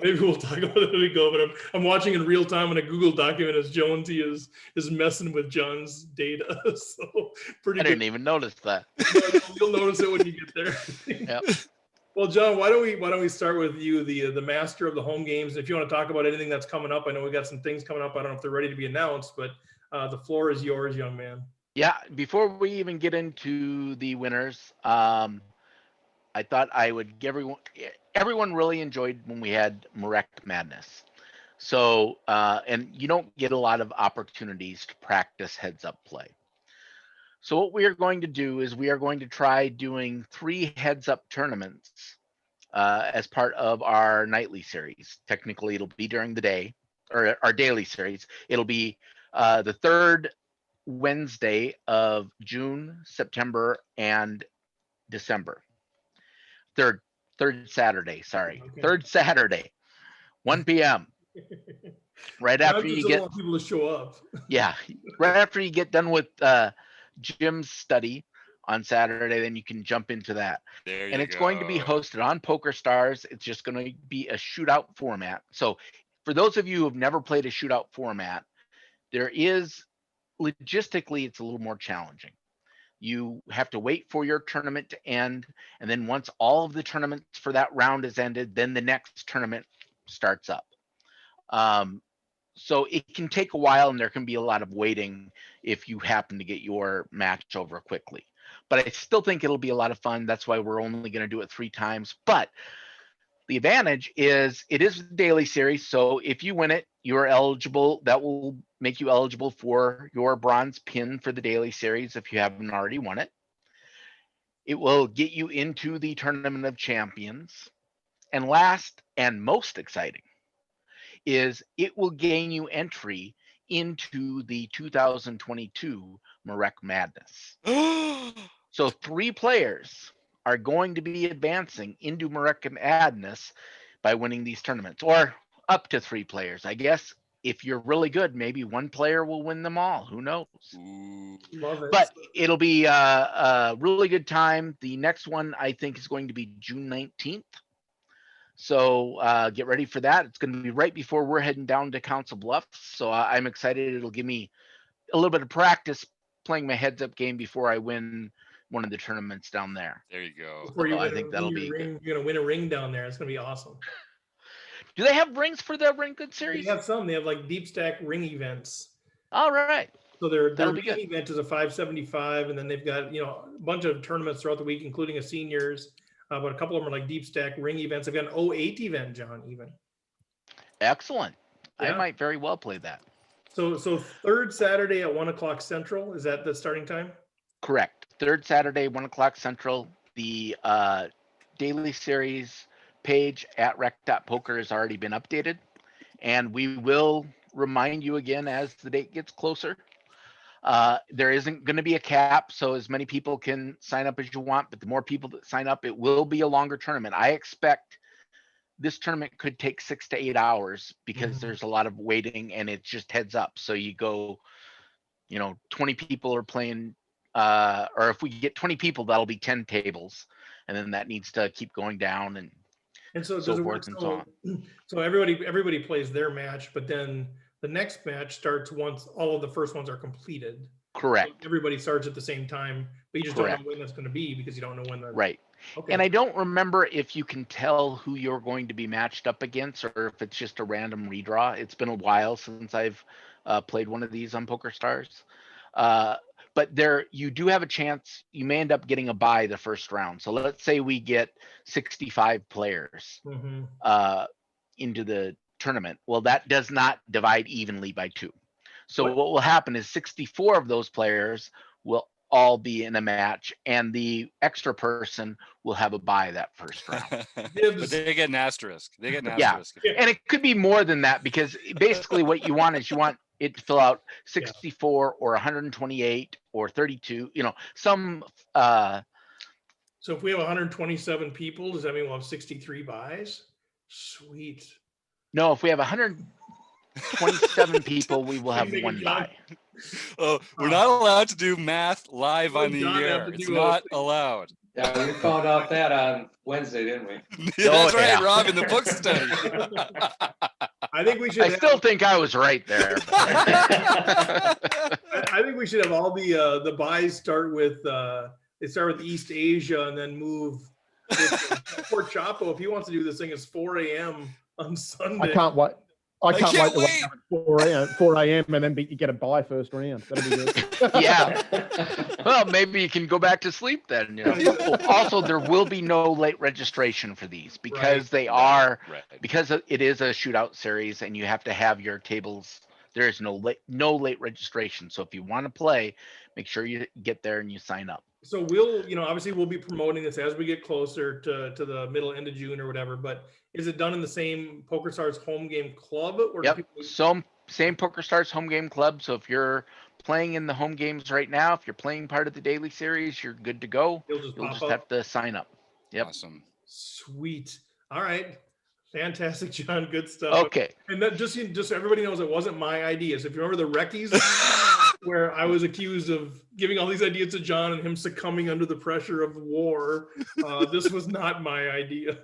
maybe we'll talk about it as we go. But I'm watching in real time in a Google document as Jonesy is messing with John's data. So pretty I good. didn't even notice that. You'll notice it when you get there. Yep. Well, John, why don't we start with you, the master of the home games? If you want to talk about anything that's coming up, I know we got some things coming up. I don't know if they're ready to be announced, but the floor is yours, young man. Yeah, before we even get into the winners, I thought I would give everyone really enjoyed when we had Marek Madness. So, and you don't get a lot of opportunities to practice heads up play. So what we are going to do is we are going to try doing 3 heads up tournaments as part of our nightly series. Technically, it'll be during the day, or our daily series. It'll be the 3rd Wednesday of June, September, and December. Third Saturday, sorry. Okay. 3rd Saturday, 1 p.m. Right after you get want people to show up. Yeah, right after you get done with Jim's study on Saturday, then you can jump into that. And it's going to be hosted on PokerStars. It's just going to be a shootout format. So for those of you who have never played a shootout format, there is logistically, it's a little more challenging. You have to wait for your tournament to end. And then once all of the tournaments for that round is ended, then the next tournament starts up. So it can take a while and there can be a lot of waiting if you happen to get your match over quickly. But I still think it'll be a lot of fun. That's why we're only going to do it 3 times. But the advantage is it is a daily series. So if you win it, you're eligible. That will make you eligible for your bronze pin for the daily series if you haven't already won it. It will get you into the Tournament of Champions. And last and most exciting is it will gain you entry into the 2022 Marek Madness. So 3 players are going to be advancing into Marek Madness by winning these tournaments, or up to 3 players. I guess if you're really good, maybe 1 player will win them all. Who knows? Love it. But it'll be a really good time. The next one, I think, is going to be June 19th. So get ready for that. It's going to be right before we're heading down to Council Bluffs. So I'm excited. It'll give me a little bit of practice playing my heads up game before I win one of the tournaments down there. There you go. Before you I think that'll be ring, you're gonna win a ring down there. It's gonna be awesome. Do they have rings for the Ring Good They series? have some. They have like deep stack ring events. All right. So their That'll be main good. event is a 575, and then they've got a bunch of tournaments throughout the week, including a seniors. But a couple of them are like deep stack ring events. They've got an 08 event, John, even. Excellent. Yeah. I might very well play that. So 3rd Saturday at 1 o'clock Central. Is that the starting time? Correct. 3rd Saturday, 1 o'clock Central. The daily series page at rec.poker has already been updated. And we will remind you again as the date gets closer. There isn't going to be a cap, so as many people can sign up as you want, but the more people that sign up, it will be a longer tournament. I expect this tournament could take 6 to 8 hours because there's a lot of waiting and it's just heads up. So you go, 20 people are playing, or if we get 20 people, that'll be 10 tables. And then that needs to keep going down And so, so does it forth work and so on. So everybody plays their match, but then the next match starts once all of the first ones are completed. Correct. So everybody starts at the same time, but you just Correct. don't know when that's going to be because you don't know when the Right. Okay. And I don't remember if you can tell who you're going to be matched up against or if it's just a random redraw. It's been a while since I've played one of these on PokerStars. But you do have a chance. You may end up getting a bye the first round. So let's say we get 65 players into the tournament. Well, that does not divide evenly by 2. So what will happen is 64 of those players will all be in a match, and the extra person will have a bye that first round. But they get an asterisk. They get an asterisk. Yeah. And it could be more than that because basically what you want is you want it to fill out 64 or 128 or 32, some So if we have 127 people, does that mean we'll have 63 buys? Sweet. no, if we have 100 27 people, we will have Make it one John. bye. Oh, we're not allowed to do math live Well, on the John have air. to It's do a not thing. allowed. Yeah, we found out that on Wednesday, didn't we? Yeah, that's right, yeah. Rob, in the book study. I think we should. I still think I was right there. I think we should have all the buys start with they start with East Asia and then move. Port Chapo, if he wants to do this thing, it's 4 a.m. on Sunday. I can't wait. I can't wait to wait. wake up at 4 a.m. and then you get a bye first round. That'll be good. Yeah. Well, maybe you can go back to sleep then. You know? Also, there will be no late registration for these because they are Right. because it is a shootout series and you have to have your tables. There is no late registration. So if you want to play, make sure you get there and you sign up. So we'll, obviously we'll be promoting this as we get closer to the middle end of June or whatever, but is it done in the same PokerStars home game club? Or do Yep. people- So same PokerStars home game club. So if you're playing in the home games right now, if you're playing part of the daily series, you're good to go. You'll just You'll pop just up? have to sign up. Yep. Awesome. Sweet. All right. Fantastic, John. Good stuff. Okay. And that just so everybody knows, it wasn't my ideas. If you remember the Reckies, where I was accused of giving all these ideas to John and him succumbing under the pressure of war, this was not my idea.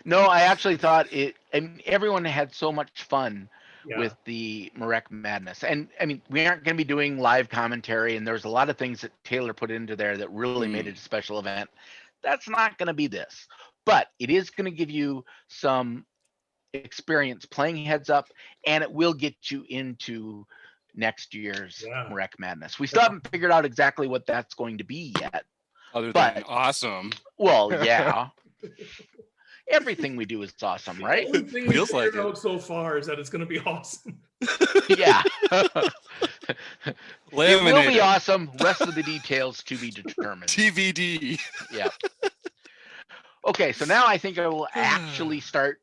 No, I actually thought it, and everyone had so much fun Yeah. with the Marek Madness. And I mean, we aren't going to be doing live commentary, and there's a lot of things that Taylor put into there that really made it a special event. That's not going to be this, but it is going to give you some experience playing heads up, and it will get you into next year's Yeah. Marek Madness. We still haven't figured out exactly what that's going to be yet. Other But- than awesome. Well, yeah. Everything we do is awesome, right? The only thing we Feels like figured it. out so far is that it's going to be awesome. Yeah. It will be Laminated. awesome. Rest of the details to be determined. TVD. Yeah. Okay, so now I think I will actually start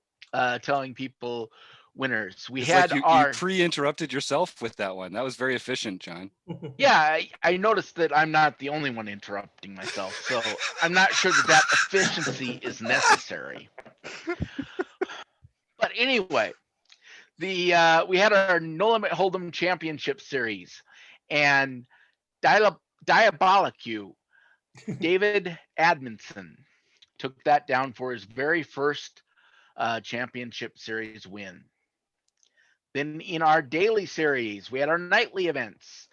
telling people winners. We It's had like you our pre-interrupted yourself with that one. That was very efficient, John. yeah. I noticed that I'm not the only one interrupting myself, so I'm not sure that efficiency is necessary. But anyway, we had our No Limit Hold'em Championship Series, and Diabolicu, David Admonson, took that down for his very first championship series win. Then in our daily series, we had our nightly events.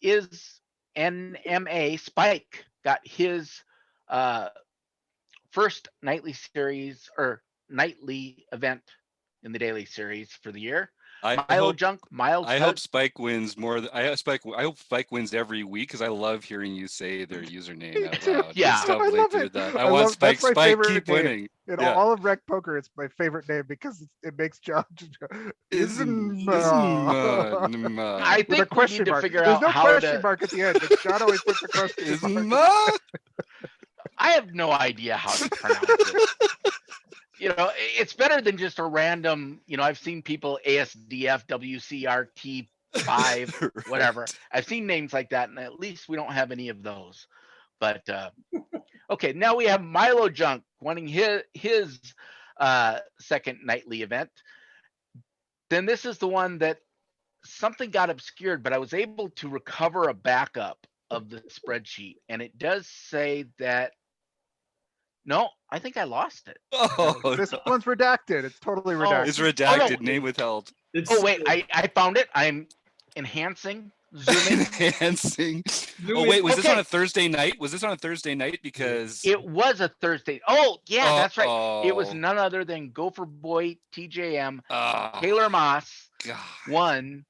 Is NMA Spike got his first nightly series or nightly event in the daily series for the year. I Milo hope, Junk, Miles. I hope Spike wins more. I hope Spike wins every week because I love hearing you say their username out loud. Yeah. Just don't I really love do it. that. I I want love- Spike. that's my Spike, favorite keep name. winning. In Yeah. all of Rec Poker, it's my favorite name because it makes John. Isn't- I With a think we question need to mark. figure There's out no how question to. mark at the end, but John always puts a question mark. I have no idea how to pronounce it. It's better than just a random. I've seen people ASDF, WCRT 5, whatever. I've seen names like that, and at least we don't have any of those. But okay, now we have Milo Junk winning his second nightly event. Then this is the one that something got obscured, but I was able to recover a backup of the spreadsheet, and it does say that. No, I think I lost it. Oh, This one's redacted. It's totally Oh, redacted. it's redacted. no. Name withheld. It's Oh wait, I found it. I'm enhancing, zooming. Enhancing. Zoom Oh in. wait, was this Okay. on a Thursday night? Was this on a Thursday night? Because It was a Thursday. Oh yeah, that's right. It was Uh-oh. none other than Gopher Boy TJM. Ah, Taylor Moss God. won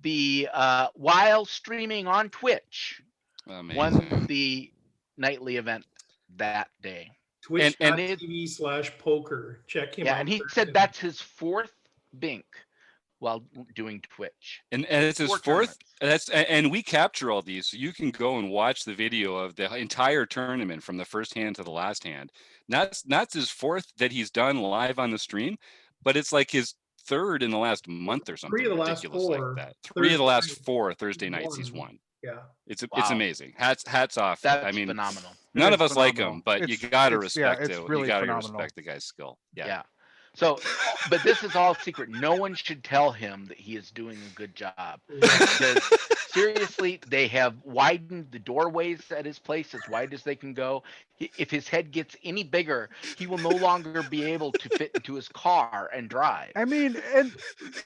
the while streaming on Twitch. Amazing. Won the nightly event that day. Twitch.tv/poker. Check him out. Yeah, and he said that's his fourth bink while doing Twitch. And it's his 4 fourth. tournaments. And we capture all these, so you can go and watch the video of the entire tournament from the first hand to the last hand. Not his fourth that he's done live on the stream, but it's like his third in the last month or something Three of the last ridiculous four like that. Three of the last Thursday 4 Thursday nights he's won. won. Yeah. It's Wow. amazing. Hats off. That's I mean, phenomenal. none It of is us like phenomenal. him, but you It's- gotta it's- yeah, respect it's it. really You gotta phenomenal. respect the guy's skill. Yeah. Yeah. So, but this is all secret. No one should tell him that he is doing a good job. Because seriously, they have widened the doorways at his place as wide as they can go. If his head gets any bigger, he will no longer be able to fit into his car and drive. I mean, and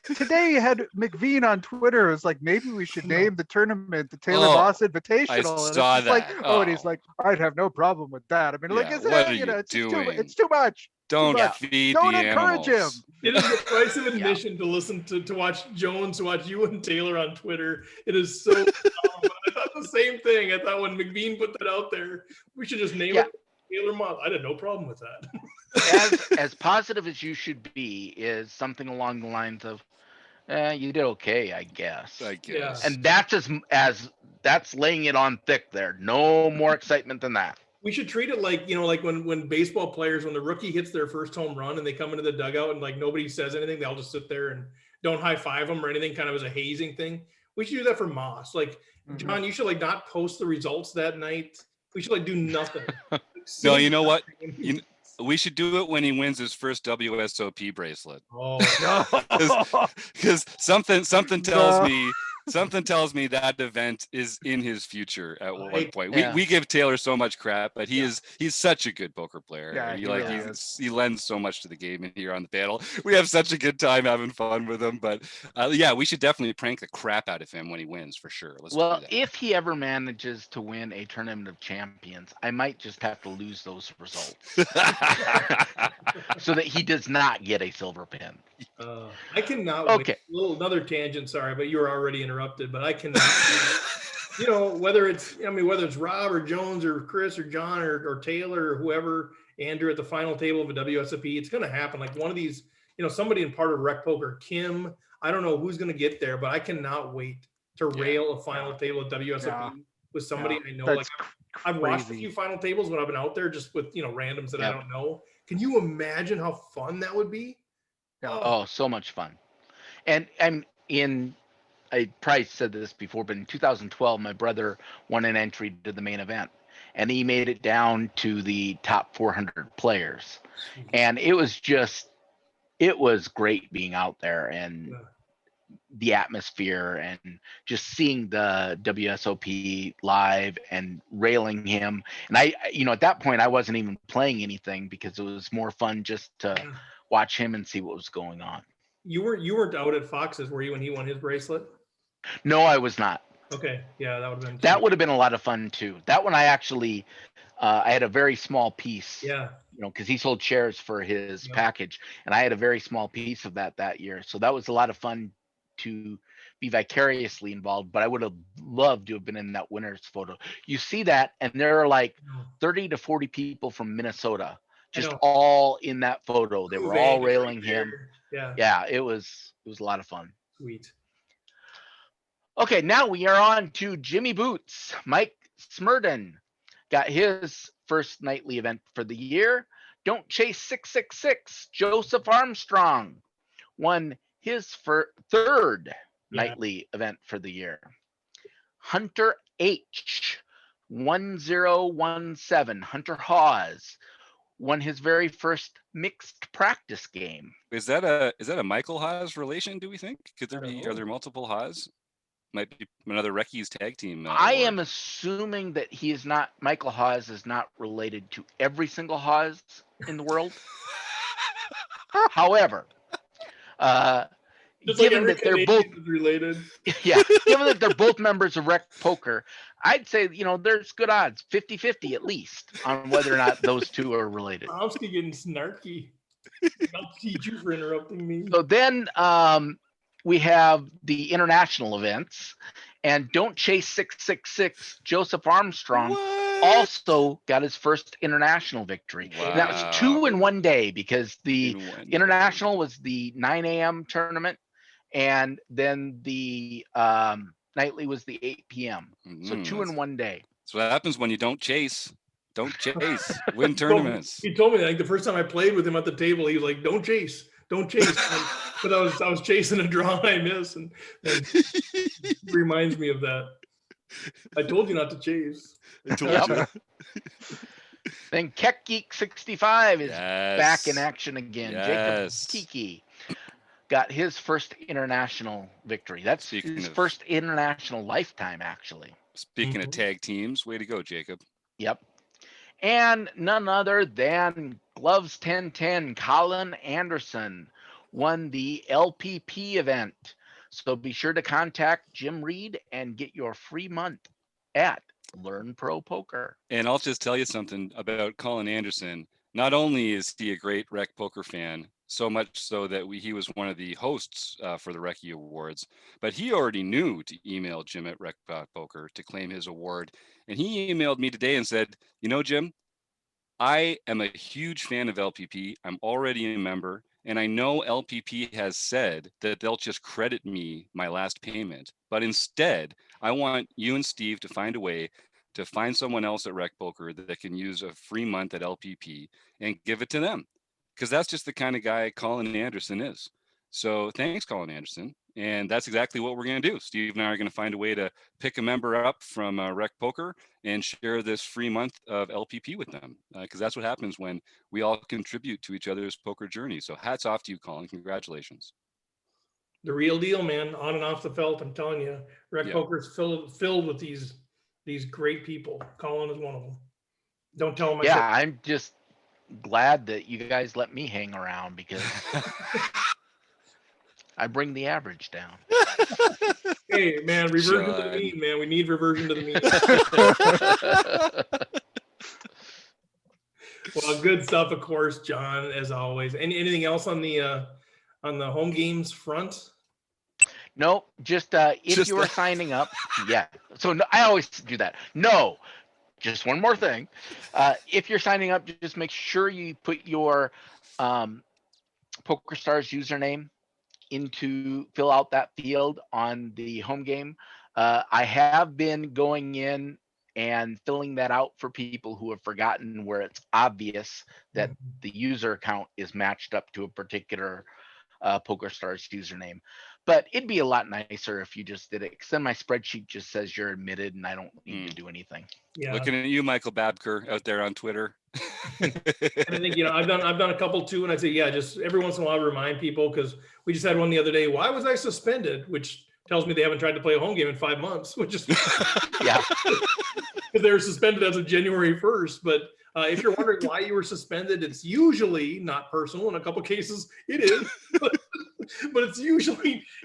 today you had McVean on Twitter. It was like, maybe we should name the tournament the Taylor Oh, Boss Invitational. I And it's saw just like, that. oh, and Oh. he's like, I'd have no problem with that. I mean, like, Yeah, is what it, are you know, you it's just doing? it's too much. Don't much. feed Don't the encourage animals. him. It is the price of admission to listen to watch Jones, to watch you and Taylor on Twitter. It is so dumb. I thought the same thing. I thought when McVean put that out there, we should just name Yeah. it Taylor Moss. I had no problem with that. As positive as you should be is something along the lines of, you did okay, I guess. I guess. And that's as that's laying it on thick there. No more excitement than that. We should treat it like, like when baseball players, when the rookie hits their first home run and they come into the dugout and like nobody says anything, they all just sit there and don't high five them or anything, kind of as a hazing thing. We should do that for Moss. Like, John, you should like not post the results that night. We should like do nothing. No, you know what? We should do it when he wins his first WSOP bracelet. Oh, Because something tells me that event is in his future at one point. Yeah. We give Taylor so much crap, but he's such a good poker player. Yeah, he he like really he lends so much to the game and here on the panel. We have such a good time having fun with him. But yeah, we should definitely prank the crap out of him when he wins for sure. Let's do Well, that. if he ever manages to win a tournament of champions, I might just have to lose those results so that he does not get a silver pin. I cannot Okay. wait. Another tangent, sorry, but you were already interrupted. But I cannot wait. Whether it's Rob or Jones or Chris or John or Taylor or whoever, Andrew at the final table of a WSOP, it's going to happen. Like one of these, somebody in part of Rec Poker, Kim, I don't know who's going to get there, but I cannot wait to rail a final table of WSOP with somebody I know. That's I've watched a crazy. few final tables when I've been out there just with, randoms that I Yep. don't know. Can you imagine how fun that would be? Oh, so much fun. And I probably said this before, but in 2012, my brother won an entry to the main event and he made it down to the top 400 players. And it was great being out there and the atmosphere and just seeing the WSOP live and railing him. And I at that point, I wasn't even playing anything because it was more fun just to watch him and see what was going on. You weren't out at Fox's, were you, when he won his bracelet? No, I was not. Okay, yeah, that would have been. That would have been a lot of fun too. That one I actually, I had a very small piece. Yeah. Because he sold shares for his Yeah. package, and I had a very small piece of that year. So that was a lot of fun to be vicariously involved. But I would have loved to have been in that winner's photo. You see that, and there are like 30 to 40 people from Minnesota, just know. all in that photo. They were all railing him. Yeah. Yeah, it was a lot of fun. Sweet. Okay, now we are on to Jimmy Boots. Mike Smurden got his first nightly event for the year. Don't Chase 666. Joseph Armstrong won his third nightly event for the year. Hunter H 1017. Hunter Hawes won his very first mixed practice game. Is that a Michael Haas relation? Do we think? Could there I don't be? know. Are there multiple Haas? Might be another Recki's tag team. I award. am assuming that he is not, Michael Haas is not related to every single Haas in the world. However, Just given like that they're every both, Canadian is related. yeah, given that they're both members of Rec Poker, I'd say, there's good odds, 50-50 at least, on whether or not those two are related. Tomsky getting snarky. I'll teach you for interrupting me. So then we have the international events, and Don't Chase 666, Joseph Armstrong What? also got his first international victory. And that was 2 in one day because the In one. international was the 9 a.m. tournament, and then the nightly was the 8 p.m. So 2 in one day. That's what happens when you don't chase. Don't chase. Win tournaments. He told me that, like, the first time I played with him at the table, he was like, "Don't chase, don't chase." But I was chasing a draw and I missed, and it reminds me of that. I told you not to chase. I told Yep. you. Then Keck Geek 65 is back in Yes. action again. Yes. Jacob Kiki got his first international victory. That's Speaking his of- first international lifetime, actually. Speaking of Mhm. tag teams, way to go, Jacob. Yep. And none other than Gloves 1010, Colin Anderson won the LPP event. So be sure to contact Jim Reed and get your free month at Learn Pro Poker. And I'll just tell you something about Colin Anderson. Not only is he a great Rec Poker fan, so much so that he was one of the hosts for the Recce Awards, but he already knew to email Jim at Rec Poker to claim his award. And he emailed me today and said, you know, Jim, I am a huge fan of LPP. I'm already a member, and I know LPP has said that they'll just credit me my last payment. But instead, I want you and Steve to find a way to find someone else at Rec Poker that can use a free month at LPP and give it to them. Because that's just the kind of guy Colin Anderson is. So thanks, Colin Anderson. And that's exactly what we're going to do. Steve and I are going to find a way to pick a member up from Rec Poker and share this free month of LPP with them. Because that's what happens when we all contribute to each other's poker journey. So hats off to you, Colin. Congratulations. The real deal, man, on and off the felt. I'm telling you, Rec Yeah. Poker is filled with these great people. Colin is one of them. Don't tell him I Yeah, said. I'm just glad that you guys let me hang around because I bring the average down. Hey, man, reversion to the John. mean, man. We need reversion to the mean. Well, good stuff, of course, John, as always. Anything else on the home games front? No, just if Just you are that. signing up, yeah. So no, I always do that. No, just one more thing. If you're signing up, just make sure you put your PokerStars username fill out that field on the home game. I have been going in and filling that out for people who have forgotten where it's obvious that the user account is matched up to a particular PokerStars username. But it'd be a lot nicer if you just did it, because then my spreadsheet just says you're admitted and I don't need to do anything. Yeah. Looking at you, Michael Babker, out there on Twitter. And I think, I've done a couple too, and I say, yeah, just every once in a while remind people, because we just had one the other day. Why was I suspended? Which tells me they haven't tried to play a home game in 5 months, which is Yeah. because they were suspended as of January 1st. But if you're wondering why you were suspended, it's usually not personal. In a couple cases, it is, but it's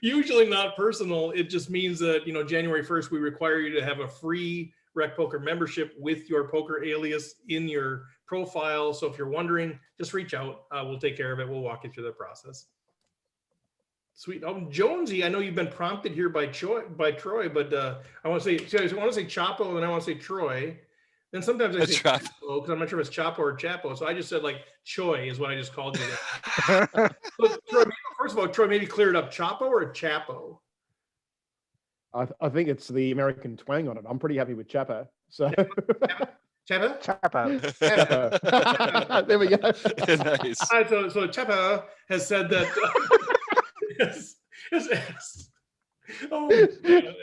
usually not personal. It just means that January 1st we require you to have a free Rec Poker membership with your poker alias in your profile. So if you're wondering, just reach out. We'll take care of it. We'll walk you through the process. Sweet. Jonesy, I know you've been prompted here by Troy, but I want to say Chapo and I want to say Troy. Then sometimes I say Chapo. Chapo because I'm not sure if it's Chapo or Chapo. So I just said like Choi is what I just called you. So, Troy, first of all, Troy, maybe clear it up. Chapo or Chapo? I think it's the American twang on it. I'm pretty happy with Chapo. So Chapo? Tap out. Chapo. There we go. Nice. All right, so Chapo has said that. Oh, man,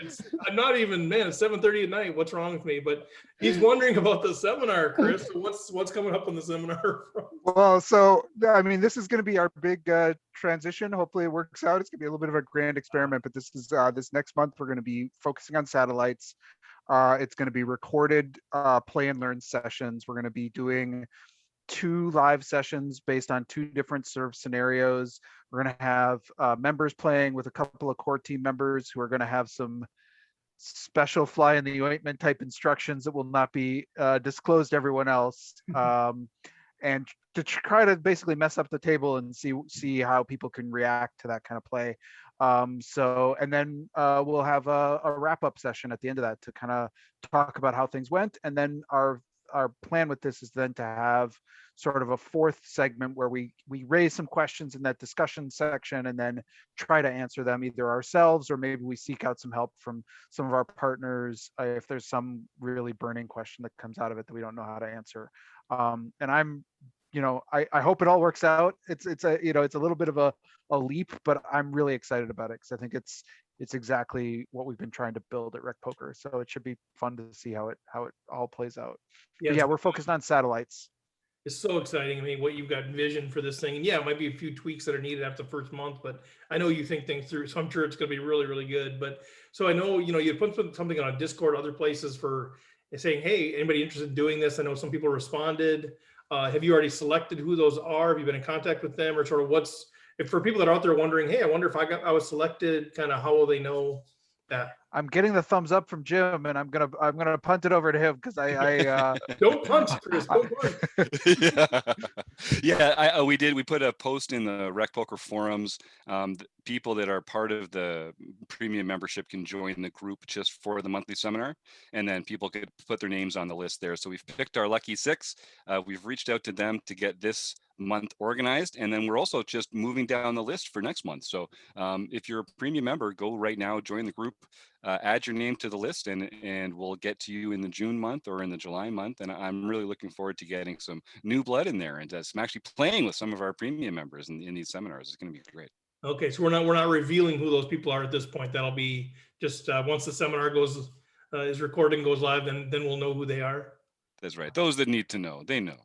I'm not even, man, it's 7:30 at night. What's wrong with me? But he's wondering about the seminar, Chris. So what's coming up on the seminar? Well, so I mean, this is going to be our big transition. Hopefully, it works out. It's going to be a little bit of a grand experiment, but this is this next month we're going to be focusing on satellites. It's going to be recorded play and learn sessions. We're going to be doing 2 live sessions based on 2 different serve scenarios. We're going to have members playing with a couple of core team members who are going to have some special fly in the ointment type instructions that will not be disclosed to everyone else. And to try to basically mess up the table and see how people can react to that kind of play. And then we'll have a wrap-up session at the end of that to kind of talk about how things went. And then our plan with this is then to have sort of a 4th segment where we raise some questions in that discussion section and then try to answer them either ourselves or maybe we seek out some help from some of our partners if there's some really burning question that comes out of it that we don't know how to answer. And I'm I hope it all works out. It's a it's a little bit of a leap, but I'm really excited about it because I think it's exactly what we've been trying to build at Rec Poker. So it should be fun to see how it all plays out. But yeah, we're focused on satellites. It's so exciting. I mean, what you've got vision for this thing. And yeah, it might be a few tweaks that are needed after the first month, but I know you think things through. So I'm sure it's going to be really, really good. But so I know, you put something on a Discord, other places for saying, hey, anybody interested in doing this? I know some people responded. Have you already selected who those are? Have you been in contact with them, or sort of if for people that are out there wondering, hey, I wonder if I was selected, kind of how will they know that? I'm getting the thumbs up from Jim, and I'm gonna punt it over to him because I Don't punt, Chris. Don't punt. Yeah, we put a post in the Rec Poker forums. People that are part of the premium membership can join the group just for the monthly seminar, and then people could put their names on the list there. So we've picked our lucky 6. We've reached out to them to get this month organized, and then we're also just moving down the list for next month. So if you're a premium member, go right now, join the group, add your name to the list, and we'll get to you in the June month or in the July month. And I'm really looking forward to getting some new blood in there and some actually playing with some of our premium members in these seminars. It's going to be great. Okay, so we're not revealing who those people are at this point. That'll be just once the seminar is recording, goes live, then we'll know who they are. That's right. Those that need to know, they know.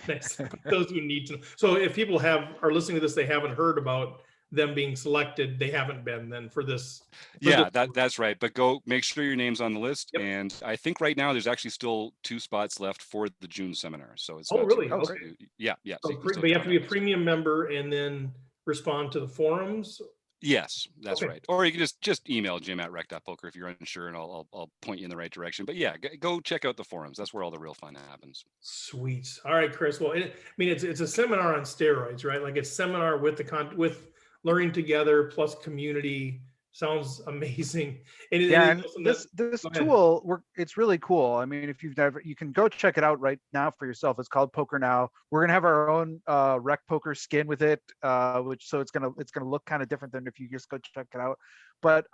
Nice. Those who need to know. So if people are listening to this, they haven't heard about them being selected, they haven't been then for this. That's right. But go make sure your name's on the list. Yep. And I think right now there's actually still 2 spots left for the June seminar. So it's really? Okay. Yeah. So but you have to be a premium member and then respond to the forums. Yes, that's right. Or you can just email Jim@rec.poker if you're unsure, and I'll point you in the right direction. But yeah, go check out the forums. That's where all the real fun happens. Sweet. All right, Chris. Well, it's a seminar on steroids, right? Like it's seminar with with learning together plus community. Sounds amazing. And this tool, it's really cool. I mean, if you've never, you can go check it out right now for yourself. It's called Poker Now. We're gonna have our own Rec Poker skin with it, so it's gonna look kind of different than if you just go check it out. But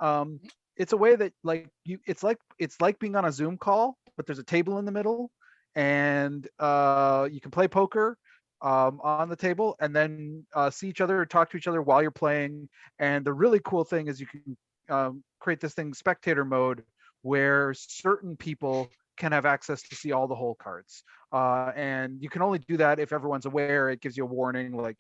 it's a way that it's like being on a Zoom call, but there's a table in the middle, and you can play poker on the table and then see each other or talk to each other while you're playing. And the really cool thing is you can create this thing, spectator mode, where certain people can have access to see all the hole cards. And you can only do that if everyone's aware. It gives you a warning, like,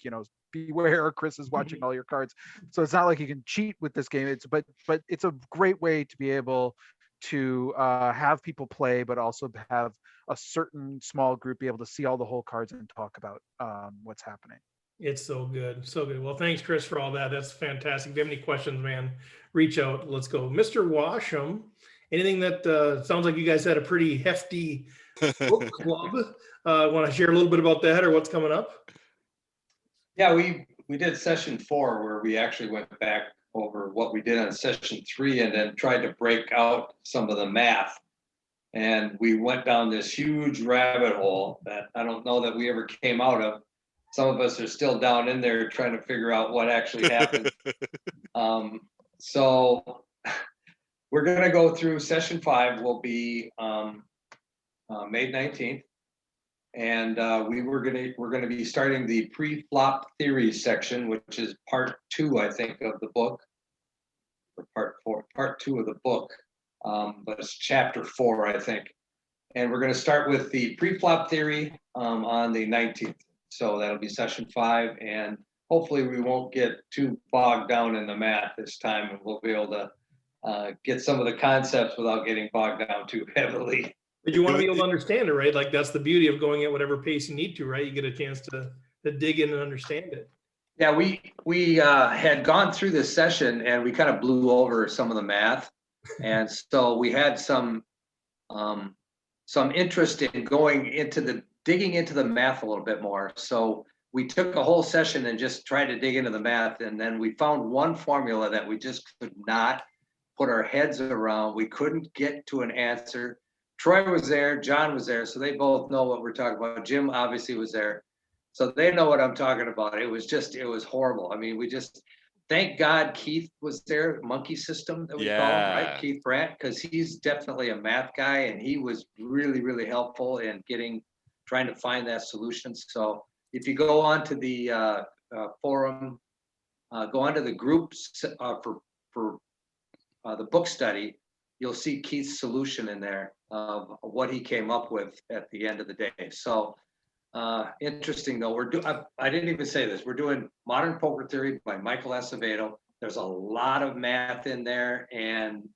beware, Chris is watching all your cards. So it's not like you can cheat with this game. But it's a great way to be able to have people play, but also have a certain small group be able to see all the whole cards and talk about what's happening. It's so good. So good. Well, thanks, Chris, for all that. That's fantastic. If you have any questions, man, reach out. Let's go. Mr. Washam, anything that sounds like you guys had a pretty hefty book club. Want to share a little bit about that or what's coming up? Yeah, we did session 4 where we actually went back over what we did on session 3 and then tried to break out some of the math. And we went down this huge rabbit hole that I don't know that we ever came out of. Some of us are still down in there trying to figure out what actually happened. So we're going to go through session 5 will be May 19th. And we're going to be starting the pre-flop theory section, which is part 2, I think, of the book, or part 2 of the book. But it's chapter 4, I think. And we're going to start with the pre-flop theory on the 19th. So that'll be session 5, and hopefully we won't get too bogged down in the math this time, and we'll be able to get some of the concepts without getting bogged down too heavily. But you want to be able to understand it, right? Like that's the beauty of going at whatever pace you need to, right? You get a chance to dig in and understand it. Yeah, we had gone through this session and we kind of blew over some of the math. And so we had some interest in digging into the math a little bit more. So we took a whole session and just tried to dig into the math. And then we found one formula that we just could not put our heads around. We couldn't get to an answer. Troy was there, John was there, so they both know what we're talking about. Jim obviously was there, so they know what I'm talking about. It was horrible. I mean, thank God Keith was there, Monkey System that we call him, right? Keith Brandt, because he's definitely a math guy, and he was really, really helpful in trying to find that solution. So if you go onto the forum, go onto the groups for the book study, you'll see Keith's solution in there of what he came up with at the end of the day. So interesting though, I didn't even say this, we're doing Modern Poker Theory by Michael Acevedo. There's a lot of math in there, and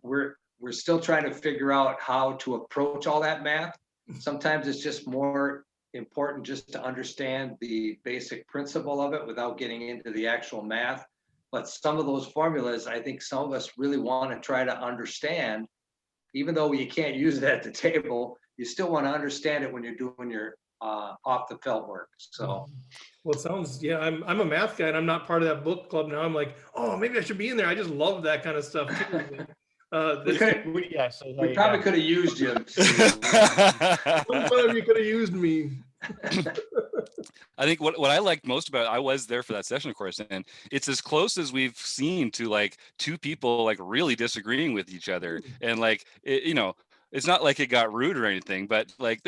we're still trying to figure out how to approach all that math. Sometimes it's just more important just to understand the basic principle of it without getting into the actual math. But some of those formulas, I think some of us really want to try to understand, even though you can't use it at the table, you still want to understand it when you're doing your off the felt work. So, well, it sounds, yeah, I'm a math guy and I'm not part of that book club now. I'm like, oh, maybe I should be in there. I just love that kind of stuff too. we probably could have used you. One of you could have used me. I think what I liked most about it, I was there for that session, of course, and it's as close as we've seen to like two people like really disagreeing with each other, and like it's not like it got rude or anything, but like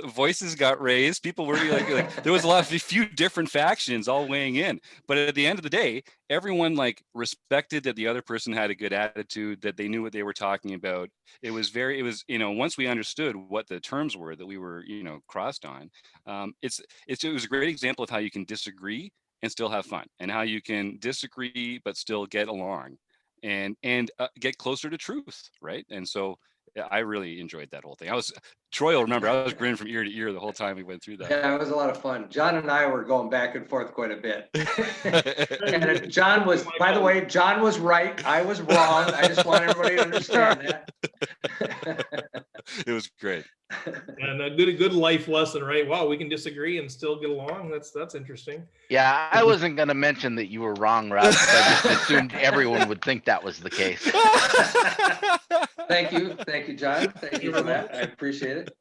voices got raised. People were like there was a few different factions all weighing in, but at the end of the day, everyone like respected that the other person had a good attitude, that they knew what they were talking about. It was once we understood what the terms were that we were crossed on, it was a great example of how you can disagree and still have fun, and how you can disagree but still get along and get closer to truth, right? And so I really enjoyed that whole thing. Troy will remember, I was grinning from ear to ear the whole time we went through that. Yeah, it was a lot of fun. John and I were going back and forth quite a bit. And John was, by the way, John was right. I was wrong. I just want everybody to understand that. It was great. And a good life lesson, right? Wow, we can disagree and still get along. That's interesting. Yeah, I wasn't going to mention that you were wrong, Rob. I just assumed everyone would think that was the case. Thank you, John. Thank you for that. I appreciate it.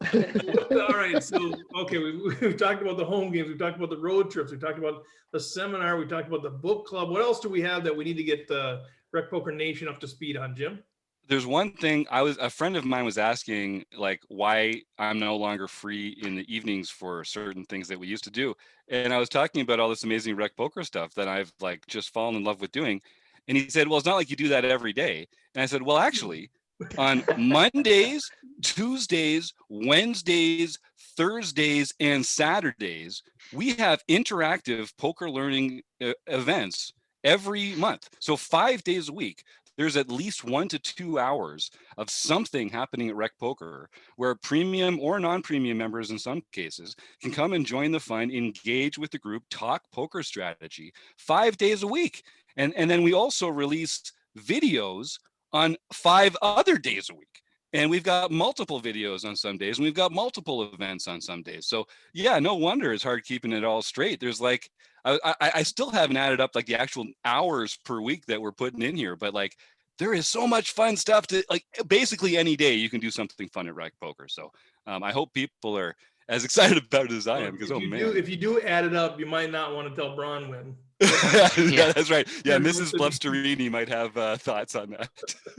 All right, so okay, we've talked about the home games, we've talked about the road trips, we've talked about the seminar, we talked about the book club. What else do we have that we need to get the Rec Poker Nation up to speed on, Jim? There's one thing a friend of mine was asking, like, why I'm no longer free in the evenings for certain things that we used to do. And I was talking about all this amazing Rec Poker stuff that I've like just fallen in love with doing. And he said, well, it's not like you do that every day. And I said, well, actually, on Mondays, Tuesdays, Wednesdays, Thursdays, and Saturdays, we have interactive poker learning events every month. So 5 days a week. There's at least 1 to 2 hours of something happening at Rec Poker, where premium or non-premium members in some cases can come and join the fun, engage with the group, talk poker strategy 5 days a week. And then we also release videos on 5 other days a week. And we've got multiple videos on some days, and we've got multiple events on some days. So yeah, no wonder it's hard keeping it all straight. There's like, I still haven't added up like the actual hours per week that we're putting in here, but like there is so much fun stuff to like basically any day you can do something fun at Rec Poker. So I hope people are as excited about it as I am, because if you do add it up, you might not want to tell Bronwyn. Yeah, that's right. Yeah, Mrs. Bluffsterini might have thoughts on that.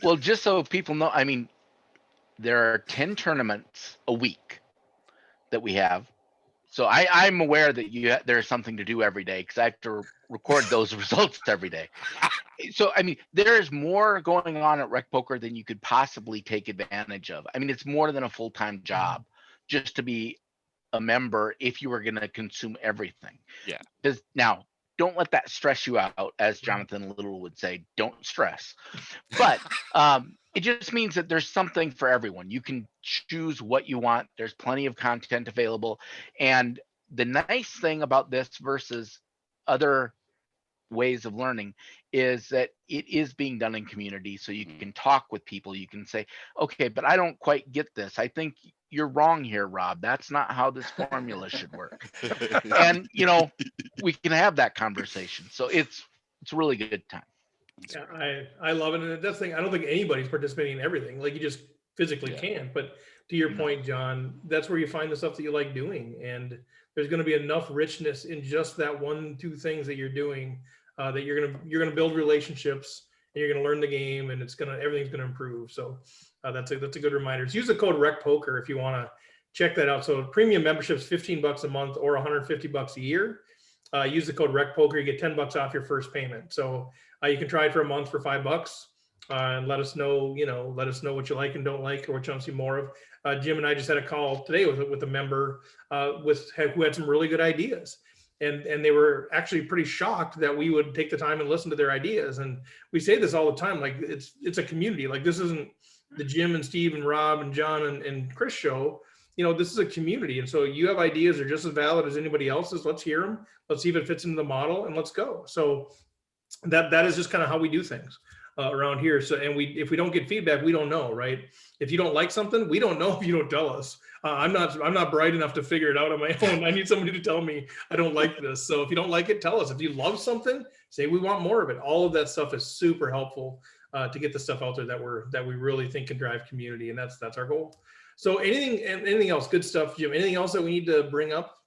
Well, just so people know, I mean, there are 10 tournaments a week that we have. So I'm aware that there's something to do every day, because I have to record those results every day. So, I mean, there is more going on at Rec Poker than you could possibly take advantage of. I mean, it's more than a full-time job just to be a member if you were going to consume everything. Yeah. Because now, don't let that stress you out, as Jonathan Little would say, don't stress. But it just means that there's something for everyone. You can choose what you want. There's plenty of content available. And the nice thing about this versus other ways of learning is that it is being done in community. So you can talk with people. You can say, okay, but I don't quite get this. I think you're wrong here, Rob. That's not how this formula should work. And, we can have that conversation. So it's a really good time. Yeah, I love it. And that's the thing, I don't think anybody's participating in everything. Like you just physically can't. But to your point, John, that's where you find the stuff that you like doing. And there's going to be enough richness in just that 1-2 things that you're doing that you're gonna build relationships, and you're gonna learn the game, and everything's gonna improve. So that's a good reminder. So use the code Rec Poker if you want to check that out. So premium membership's $15 a month or $150 a year. Use the code RECPOKER, you get $10 off your first payment. So you can try it for a month for $5 and let us know, let us know what you like and don't like or what you want to see more of. Jim and I just had a call today with a member who had some really good ideas. And they were actually pretty shocked that we would take the time and listen to their ideas. And we say this all the time, like it's a community. Like this isn't the Jim and Steve and Rob and John and Chris show. This is a community. And so you have ideas that are just as valid as anybody else's. Let's hear them. Let's see if it fits into the model and let's go. So that is just kind of how we do things around here. So, and if we don't get feedback, we don't know, right? If you don't like something, we don't know if you don't tell us. I'm not bright enough to figure it out on my own. I need somebody to tell me I don't like this. So if you don't like it, tell us. If you love something, say we want more of it. All of that stuff is super helpful to get the stuff out there that we really think can drive community, and that's our goal. So anything else? Good stuff, Jim. Anything else that we need to bring up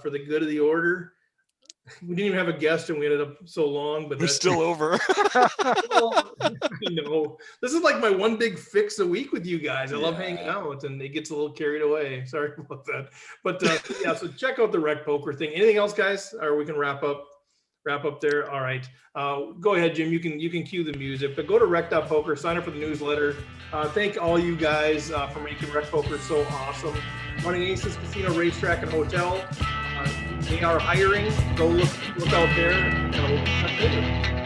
for the good of the order? We didn't even have a guest and we ended up so long, but We're still over. Well, no, this is like my one big fix a week with you guys. I love hanging out and it gets a little carried away. Sorry about that. But yeah, so check out the Rec Poker thing. Anything else, guys? Or we can wrap up there. All right. Go ahead, Jim. You can cue the music, but go to rec.poker, sign up for the newsletter. Thank all you guys for making Rec Poker so awesome. Running Aces Casino, Racetrack, and Hotel. They are hiring. Go look out there.